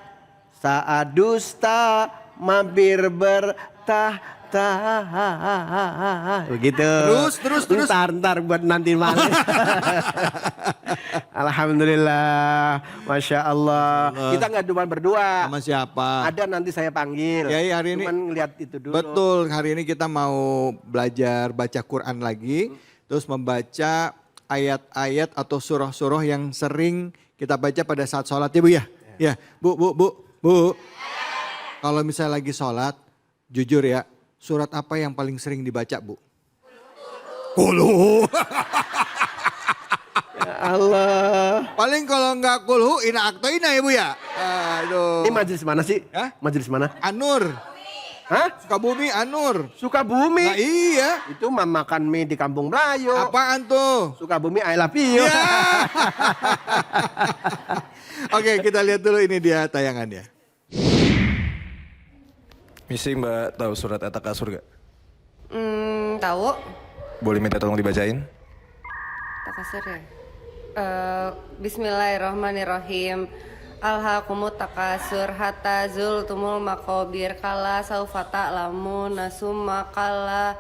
saat dusta mampir bertahta. Begitu. Terus. Ntar buat nanti malam. Alhamdulillah, Masya Allah. Kita nggak cuma berdua. Sama siapa? Ada nanti saya panggil. Kiai hari ini. Cuman ngeliat itu dulu. Betul, hari ini kita mau belajar baca Quran lagi. Terus membaca ayat-ayat atau surah-surah yang sering kita baca pada saat sholat ya Bu ya? Ya, Bu. Kalau misalnya lagi sholat, jujur ya, surat apa yang paling sering dibaca Bu? Kulhu. Ya Allah. Paling kalau nggak kulhu, ina aktoina ya Bu ya? Aduh. Ini majelis mana sih? Hah? Majelis mana? Anur. Hah? Sukabumi Anur. Sukabumi. Nah iya. Itu mah makan mie di Kampung Melayu. Apaan tuh? Sukabumi I love you. Ya. Oke, kita lihat dulu ini dia tayangannya. Misi Mbak tahu surat At-Takasur gak? Tahu. Boleh minta tolong dibacain? Takasur ya. Bismillahirrahmanirrahim. Alhaqumut takasur hatta zultumul maqabir kala saufa ta'lamun summa kala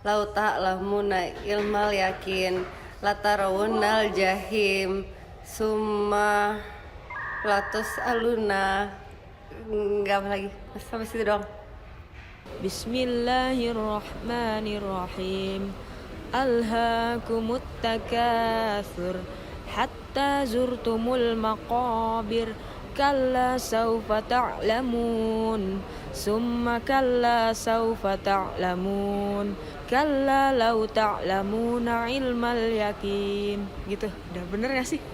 lau ta'lamuna ilmal yakin latarawunnal jahim summa latus aluna. Enggak apa lagi. Sampai situ doang. Bismillahirrahmanirrahim. Alhaakumut takatsur hatta zurtumul maqabir kalla saufa ta'lamun summa kalla saufa ta'lamun kalla law ta'lamuna ilmal yakin. Gitu, udah bener gak sih?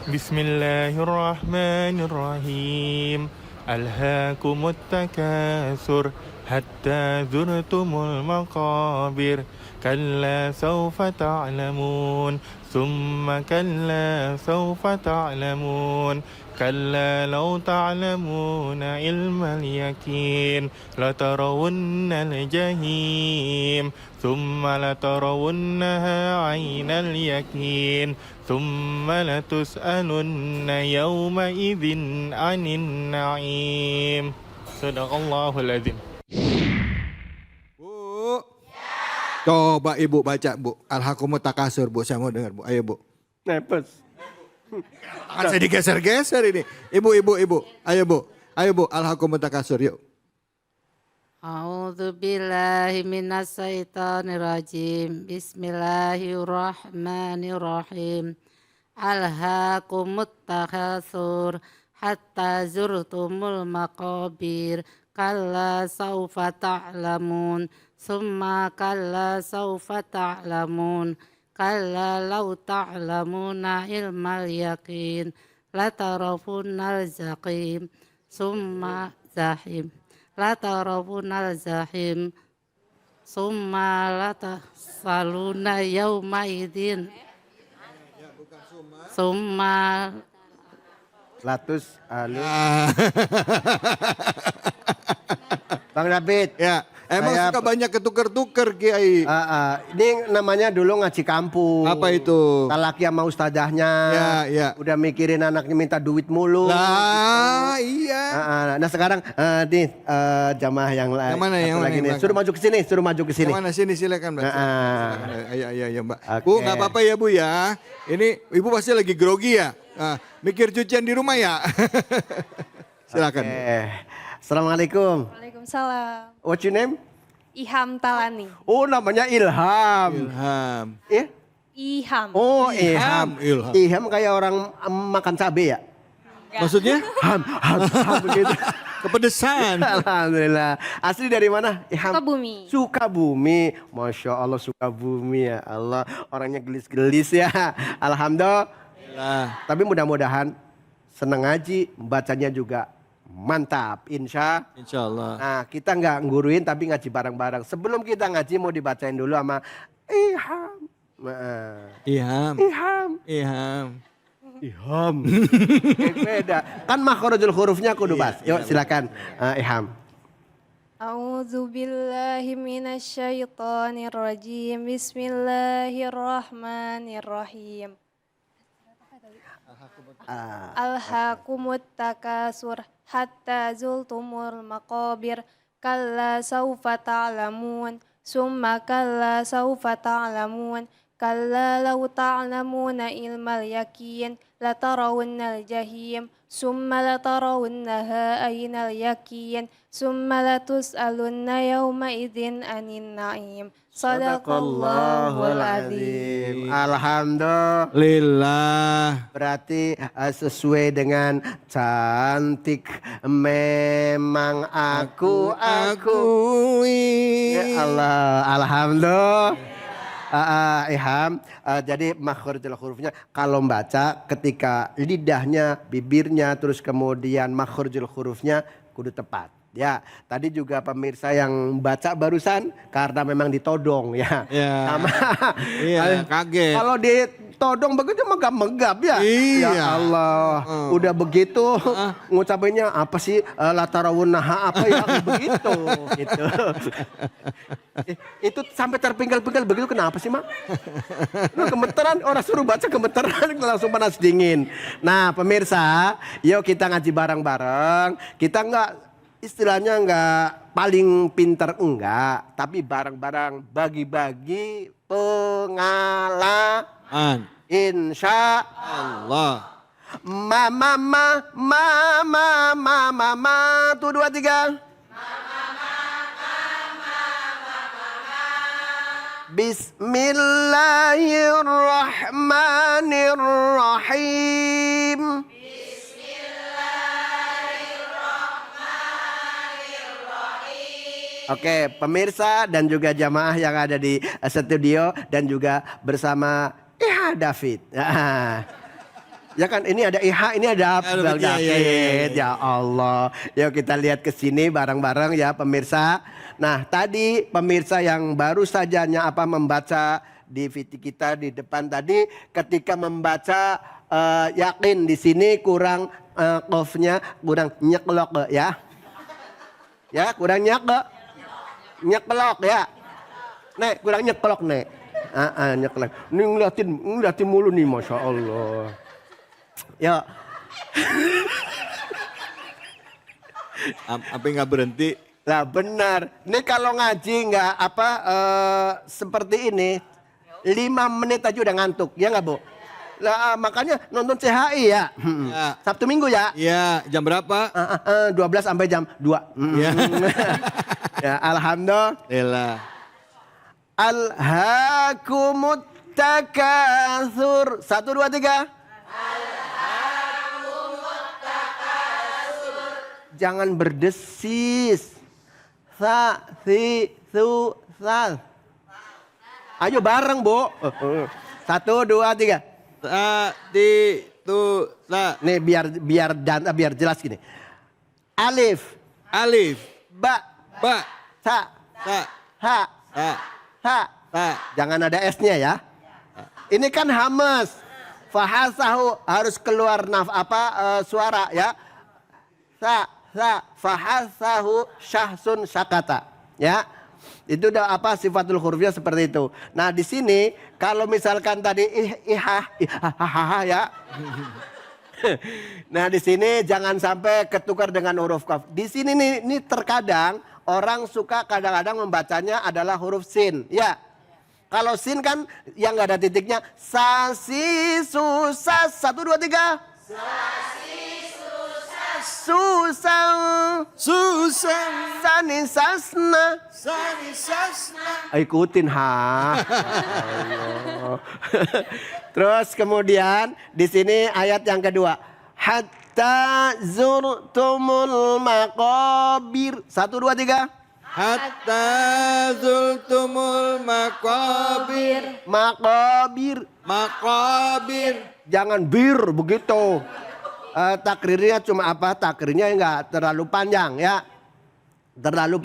Bismillahirrahmanirrahim. Alhaakumut takatsur hatta zurtumul maqabir kalla sawfa ta'lamun thumma kalla sawfa ta'lamun kalla law ta'lamuna ilmal yakin latarawunnal jahim thumma latarawunnaha 'ainal yakin thumma latus'alunna yawma idzin 'anin na'im. Sadaqallahul azim. Bu. Coba Ibu baca Bu. Alhaakumut takasur Bu. Saya mau dengar Bu. Ayo Bu. Nepes. Tangan saya digeser-geser ini. Ibu. Ayo Bu. Alhaakumut takasur yuk. A'udzu billahi minasyaitonir rajim. Bismillahirrahmanirrahim. Alhaakumut takatsur hatta zurtumul maqabir. Kalla saufa ta'lamun. Summa kalla saufa ta'lamun. Kalla law ta'lamuna ilmal yaqin. Latarafunnal zaqim. Summa zahim. Latarafunnal zahim. Summa latasaluna yauma idin. Summa Latus alu. Bang David. Ya, emang suka banyak ketuker-tuker Kiai. Ini namanya dulu ngaji kampung. Apa itu? Talaki sama ustazahnya. Ya. Udah mikirin anaknya minta duit mulu. Lah, iya. Nah sekarang nih jamaah yang lain. Yang mana yang lagi mana? nih. Suruh maju ke sini, suruh maju ke sini. Yang mana sini silakan Mbak. Ayo Mbak. Oke. Bu, nggak apa-apa ya Bu ya. Ini Ibu pasti lagi grogi ya. Mikir cucian di rumah ya. Silakan. Assalamualaikum. Waalaikumsalam. What's your name? Iham Talani. Oh namanya Ilham. Ilham. Ya? Iham. Oh Ilham. Ilham kayak orang makan cabai ya? Maksudnya? Ham begitu. Kepedesan. Alhamdulillah. Asli dari mana? Ilham. Sukabumi. Sukabumi. Masya Allah Sukabumi ya Allah. Orangnya gelis-gelis ya. Alhamdulillah. Tapi mudah-mudahan senang ngaji. Bacanya juga mantap. Insya Allah. Nah kita nggak nguruin tapi ngaji bareng-bareng. Sebelum kita ngaji mau dibacain dulu sama Iham. Iham. Beda. Kan makhrajul hurufnya kudu bas. Yuk silakan Iham. A'udzu billahi minasyaitonir rajim. Bismillahirrahmanirrahim. Alhaakumut takasur hatta zultumul maqabir. Kalla saufa ta'lamun. Summa kalla saufa ta'lamun. Kalla law ta'lamuna ilmal yakin. Latarawunnal jahim. Summa latarawunnaha aynal yakin. Summa latus'alunna yawma idzin anin na'im. Sadaqallahul azim. Alhamdulillah. Berarti sesuai dengan cantik memang aku akui. Ya Allah, alhamdulillah. Iham, jadi makhrajul hurufnya kalau membaca ketika lidahnya, bibirnya, terus kemudian makhrajul hurufnya kudu tepat. Ya, tadi juga pemirsa yang baca barusan karena memang ditodong ya. Sama, kaget. Kalau ditodong begitu megap-megap ya. Ya Allah, udah begitu ngucapinnya apa sih latarawunnaha apa ya begitu gitu. Itu sampai terpinggal-pinggal begitu kenapa sih Mak? Lu gemeteran, orang suruh baca gemeteran langsung panas dingin. Nah pemirsa, yuk kita ngaji bareng-bareng. Kita istilahnya enggak paling pinter enggak, tapi bareng-bareng bagi-bagi pengalaman. Insya Allah. Mama, 1, 2, 3. Bismillahirrahmanirrahim. Oke, pemirsa dan juga jamaah yang ada di studio dan juga bersama Iha David. Ya kan ini ada Iha, ini ada Abdul David. Ya Allah. Yuk kita lihat ke sini bareng-bareng ya pemirsa. Nah, tadi pemirsa yang baru saja membaca di VT kita di depan tadi ketika membaca yakin di sini kurang qafnya kurang nyeklok ya. Ya, kurang nyeklok. Nyeklok ya. Nek, kurang nyeklok nek. Nyeklok. Ini ngeliatin mulu nih Masya Allah. Ya. Apa nggak berhenti? Lah benar. Ini kalau ngaji nggak seperti ini 5 menit aja udah ngantuk. Ya nggak Bu? Lah makanya nonton CHI ya. Sabtu Minggu ya. Iya, jam berapa? 12 sampai jam 2. Ya. Ya, alhamdulillah. Alhaakumut takatsur. 1, 2, 3. Jangan berdesis. Sa, si, su, sal. Ayo bareng, Bu. 1, 2, 3. Sa, ti, tu, sa. Nih biar jelas gini. Alif, Alif, ba, ba, sa, sa, ha, sa, ha. sa. Jangan ada S-nya ya. Ini kan hamas. Fahasahu harus keluar suara ya. Sa, fahasahu syahsun syakata. Ya. Itu udah sifatul hurufnya seperti itu. Nah, di sini kalau misalkan tadi ihah ya. Nah, di sini jangan sampai ketukar dengan huruf kaf. Di sini nih terkadang orang suka kadang-kadang membacanya adalah huruf sin, ya. Kalau sin kan yang nggak ada titiknya. Sasi susah 1, 2, 3. Sasi susah. Susah. Susah. Sani sasna. Sani sasna. Ikutin ha. Allah. Terus kemudian di sini ayat yang kedua. Hatta zurtumul maqabir. 1, 2, 3. Hatta zultumul maqabir. Maqabir. Maqabir. Jangan bir begitu. Takrirnya cuma takrirnya enggak terlalu panjang ya. Terlalu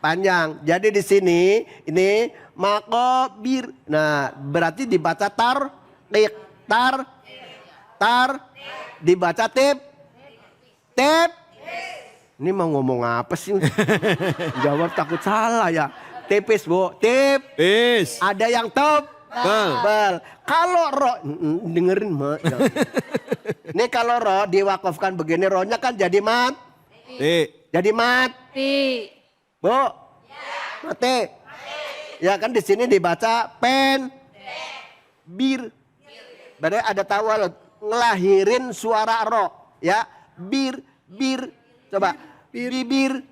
panjang. Jadi di sini ini maqabir. Nah, berarti dibaca tar dibaca tip. Ini mau ngomong apa sih? Jawab takut salah ya. Tipis, Bu. Tipis. Ada yang tebal. Kalau ro dengerin mak. Ini kalau ro diwakafkan begini, rohnya kan jadi jadi mati. Bu. Mati. Ya kan di sini dibaca bir. Berarti ada tawal ngelahirin suara ro ya. Bir. Coba. Bibir.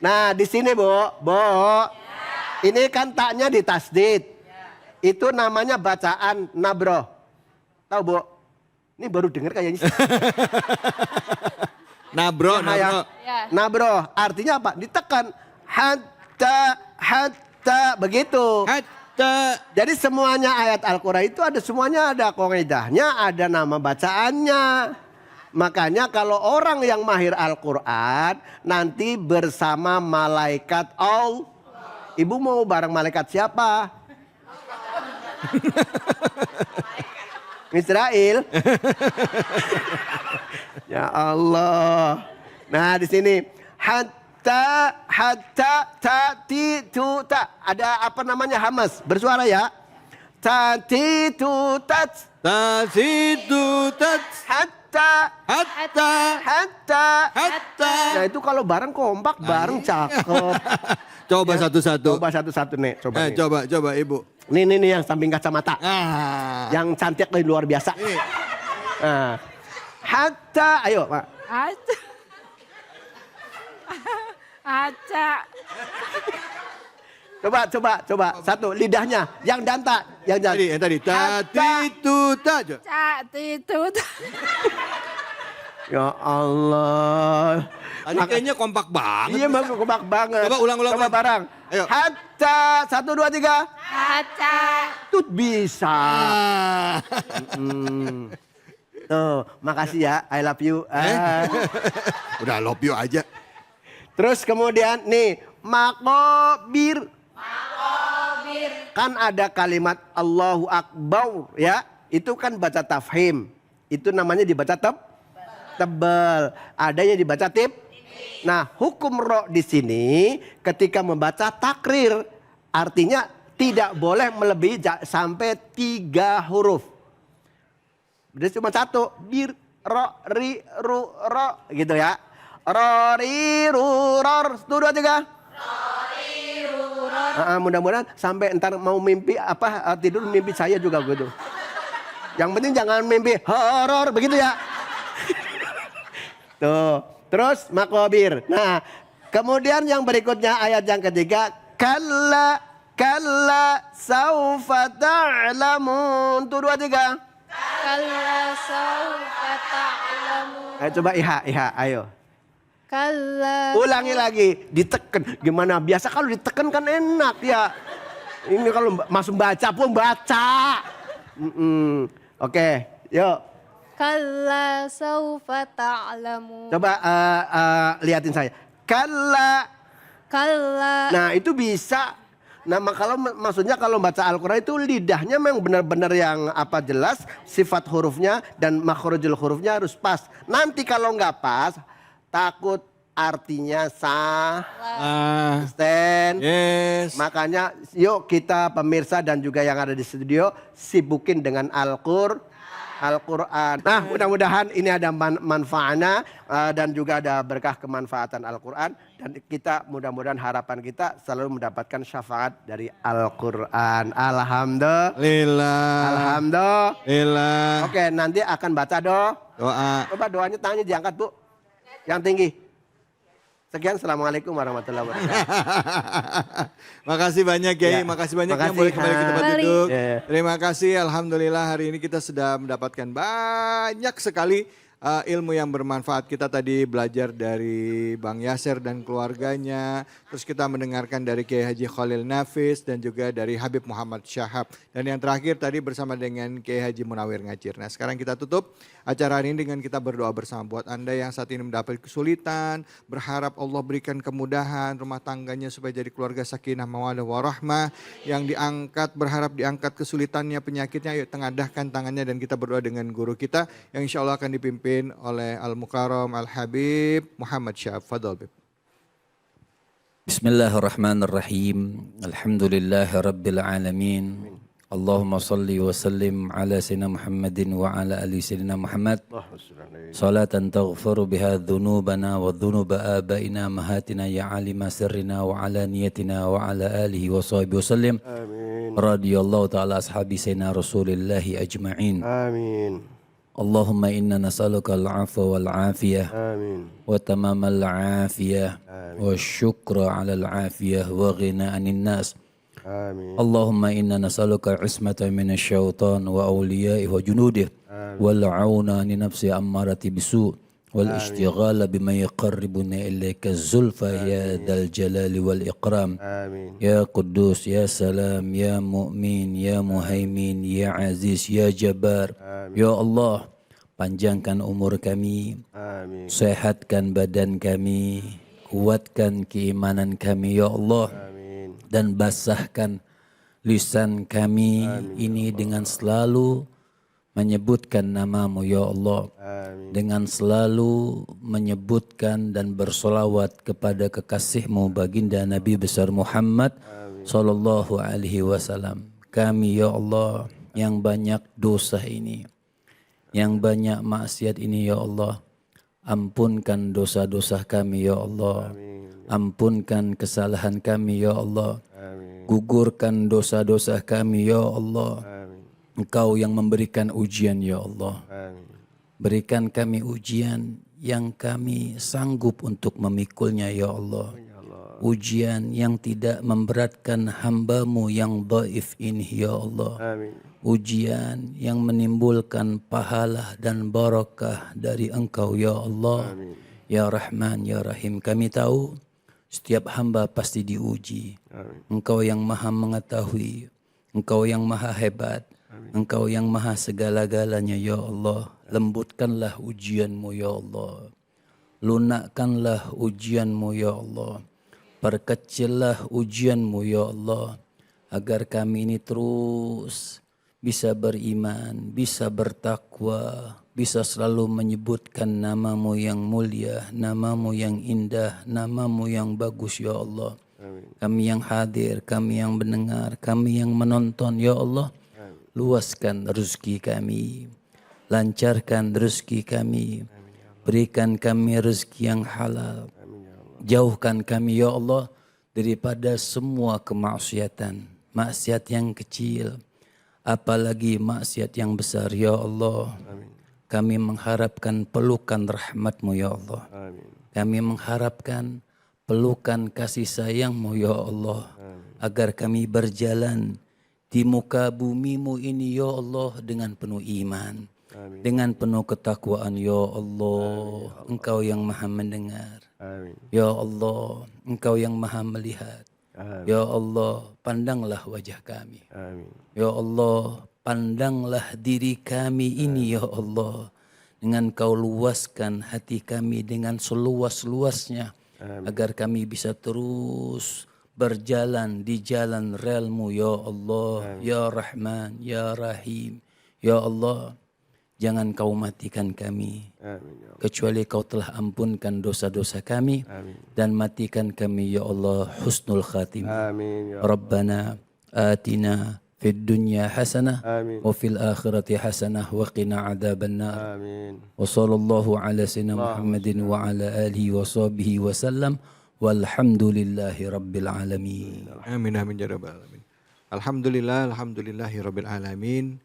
Nah, di sini, Bu. Ini kan taknya ditasdid. Itu namanya bacaan nabroh. Tahu, Bu? Ini baru dengar kayaknya. Nabroh. Nabroh. Artinya apa? Ditekan. Hatta. Begitu. Jadi semuanya ayat Al-Quran itu semuanya ada qaidahnya, ada nama bacaannya. Makanya kalau orang yang mahir Al-Quran nanti bersama malaikat Allah. Ibu mau bareng malaikat siapa? Israel. Ya Allah. Nah, di sini hatta tati tu ta. Ada hamas bersuara ya. Tati tu tat. Hatta. Nah, itu kalau bareng kompak, bareng cakep. Coba satu-satu. Coba satu-satu nih. Coba Ibu. Nih yang samping kacamata. Yang cantik dari luar biasa. Nah. Hatta, ayo Pak. Hatta. Coba. Satu, lidahnya. Yang danta. Yang tadi. Tati-tu-ta. Ya Allah. Tadi kayaknya kompak banget. Iya, kompak banget. Coba ulang. Coba bareng. Ayo. Hatta. 1, 2, 3. Hatta. Tut bisa. Tuh, makasih ya. I love you. Udah love you aja. Terus kemudian nih, maqabir. Kan ada kalimat Allahu Akbar ya. Itu kan baca tafhim. Itu namanya dibaca tebal. Adanya dibaca tip. Nah, hukum ro di sini ketika membaca takrir artinya tidak boleh melebihi sampai 3 huruf. Berarti cuma 1, bir, ro, ri, ru, ro gitu ya. Ro, ri, ru, ror, 1, 2, 3. Mudah-mudahan sampai ntar mau mimpi tidur mimpi saya juga gitu. Yang penting jangan mimpi horor begitu ya. Tuh, terus maqabir. Nah, kemudian yang berikutnya ayat yang ketiga, kalla Kalla saufa ta'lamun. Tuh 2, 3. Kalla saufa ta'lamun. Ayo coba Iha, ayo. Kalla. Ulangi lagi, ditekan. Gimana? Biasa kalau ditekan kan enak ya. Ini kalau masuk baca pun baca. Oke, yuk. Kalla saufa ta'lamun. Coba liatin saya. Kalla. Nah itu bisa. Nah maksudnya kalau baca Al-Quran itu lidahnya memang benar-benar yang jelas. Sifat hurufnya dan makhrajul hurufnya harus pas. Nanti kalau nggak pas, takut artinya salah. Yes. Makanya yuk kita pemirsa dan juga yang ada di studio sibukin dengan Al-Quran. Nah mudah-mudahan ini ada manfaatnya dan juga ada berkah kemanfaatan Al-Quran. Dan kita mudah-mudahan harapan kita selalu mendapatkan syafaat dari Al-Quran. Alhamdulillah. Oke, nanti akan baca doa. Coba doanya tangannya diangkat Bu. Yang tinggi. Sekian, assalamualaikum warahmatullahi wabarakatuh. Makasih banyak Kiai, makasih banyak yang boleh kembali ke tempat duduk. Terima kasih, alhamdulillah hari ini kita sudah mendapatkan banyak sekali ilmu yang bermanfaat. Kita tadi belajar dari Bang Yasir dan keluarganya. Terus kita mendengarkan dari Kiai Haji Khalil Nafis dan juga dari Habib Muhammad Syahab. Dan yang terakhir tadi bersama dengan Kiai Haji Munawir Ngacir. Nah sekarang kita tutup acara ini dengan kita berdoa bersama. Buat Anda yang saat ini mendapat kesulitan, berharap Allah berikan kemudahan rumah tangganya supaya jadi keluarga sakinah mawaddah warahmah. Yang diangkat, berharap diangkat kesulitannya, penyakitnya, yuk tengadahkan tangannya dan kita berdoa dengan guru kita yang insya Allah akan dipimpin oleh Al-Mukarram Al-Habib Muhammad Syahab. Fadal Bib. Bismillahirrahmanirrahim. Alhamdulillahi Rabbil Alamin. Allahumma salli wa sallim ala Sayyidina Muhammadin wa ala ali Sayyidina Muhammad. Salatan taghfiru biha dhunubana wa dhunuba abaina mahatina ya alima sirrina wa ala niyatina wa ala alihi wa sahbihi wa sallim. Amin. Radiyallahu ta'ala ashabi Sayyidina Rasulillahi ajma'in. Amin. Allahumma inna nas'aluka al-'afwa wal-'afiyah wa tamamal 'afiyah wa syukra 'alal 'afiyah wa ghina 'anil nas. Allahumma inna nas'aluka ismata minasyaitan wa awliya'i wa junudih wal 'auna li nafsi ammarati bisu wal ishtighala bima yaqarribuna ilaika zulfa ya dzal jalali wal ikram. Ya Quddus ya Salam ya Mu'min ya Muhaimin ya Aziz ya Jabbar. Ya Allah, panjangkan umur kami, sehatkan badan kami, kuatkan keimanan kami ya Allah, dan basahkan lisan kami ini dengan selalu menyebutkan namamu ya Allah, dengan selalu menyebutkan dan bersolawat kepada kekasihmu baginda Nabi besar Muhammad sallallahu alaihi wasallam. Kami ya Allah yang banyak dosa ini, yang banyak maksiat ini ya Allah, ampunkan dosa-dosa kami ya Allah. Ampunkan kesalahan kami ya Allah. Gugurkan dosa-dosa kami ya Allah. Engkau yang memberikan ujian ya Allah. Berikan kami ujian yang kami sanggup untuk memikulnya ya Allah. Ujian yang tidak memberatkan hamba-Mu yang dhaif ini ya Allah. Ujian yang menimbulkan pahala dan barakah dari Engkau ya Allah. Ya Rahman ya Rahim, kami tahu setiap hamba pasti diuji. Engkau yang maha mengetahui, Engkau yang maha hebat, Engkau yang maha segala-galanya ya Allah. Lembutkanlah ujian-Mu ya Allah. Lunakkanlah ujian-Mu ya Allah. Perkecillah ujian-Mu ya Allah. Agar kami ini terus bisa beriman, bisa bertakwa, bisa selalu menyebutkan namamu yang mulia, namamu yang indah, namamu yang bagus ya Allah. Kami yang hadir, kami yang mendengar, kami yang menonton ya Allah. Luaskan rezeki kami, lancarkan rezeki kami, berikan kami rezeki yang halal. Jauhkan kami ya Allah daripada semua kemaksiatan, maksiat yang kecil, apalagi maksiat yang besar ya Allah. Kami mengharapkan pelukan rahmat-Mu ya Allah. Kami mengharapkan pelukan kasih sayang-Mu ya Allah. agar kami berjalan di muka bumimu ini ya Allah dengan penuh iman, dengan penuh ketakwaan ya Allah. Engkau yang maha mendengar, ya Allah. Engkau yang maha melihat, ya Allah. Pandanglah wajah kami, ya Allah. Pandanglah diri kami ini ya Allah, dengan kau luaskan hati kami dengan seluas-luasnya, agar kami bisa terus berjalan di jalan relmu ya Allah. Ya Rahman, ya Rahim, ya Allah. Jangan kau matikan kami kecuali kau telah ampunkan dosa-dosa kami, dan matikan kami ya Allah husnul khatimah. Rabbana atina fid dunya hasanah wa fil akhirati hasanah wa qina adzabannar. Wa sallallahu ala sayyidina Muhammadin wa ala alihi wa sahbihi wa sallam. Walhamdulillahi rabbil alamin. Amin amin ya rabbal alamin. Alhamdulillahi rabbil alamin.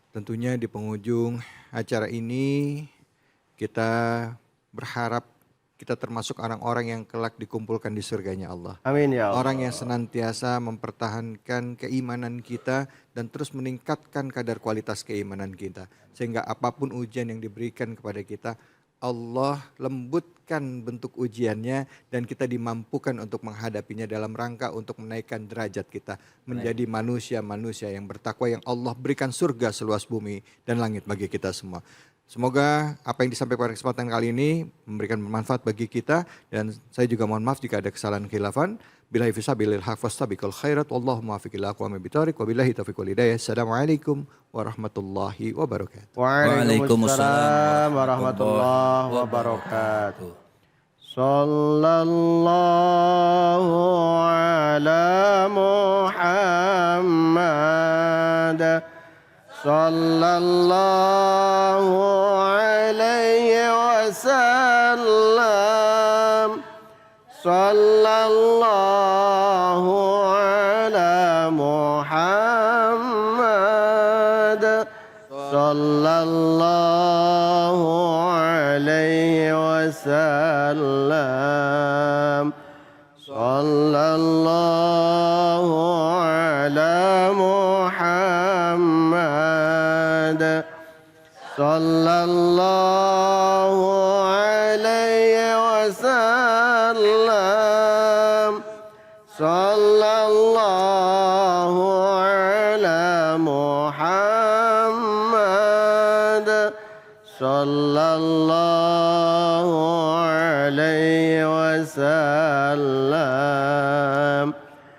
Tentunya di penghujung acara ini kita berharap kita termasuk orang-orang yang kelak dikumpulkan di surganya Allah. Amin ya Allah. Orang yang senantiasa mempertahankan keimanan kita dan terus meningkatkan kadar kualitas keimanan kita. Sehingga apapun ujian yang diberikan kepada kita, Allah lembutkan bentuk ujiannya dan kita dimampukan untuk menghadapinya dalam rangka untuk menaikkan derajat kita menjadi manusia-manusia yang bertakwa, yang Allah berikan surga seluas bumi dan langit bagi kita semua. Semoga apa yang disampaikan pada kesempatan kali ini memberikan bermanfaat bagi kita, dan saya juga mohon maaf jika ada kesalahan khilafan. Billahi fisabilil haq fastabiqul khairat wallahu muwaffiq ila aqwamit thoriq wabillahi taufiq wal hidayah. Assalamualaikum warahmatullahi wabarakatuh. Waalaikumsalam warahmatullahi wabarakatuh. Sallallahu ala Muhammad. Sallallahu alaihi wasallam. Sallallahu ala Muhammad. Sallallahu alaihi wasallam. Sallallahu ala Muhammad. Sallallahu alaihi wasallam. Sallallahu ala Muhammad. Sallallahu alaihi wasallam.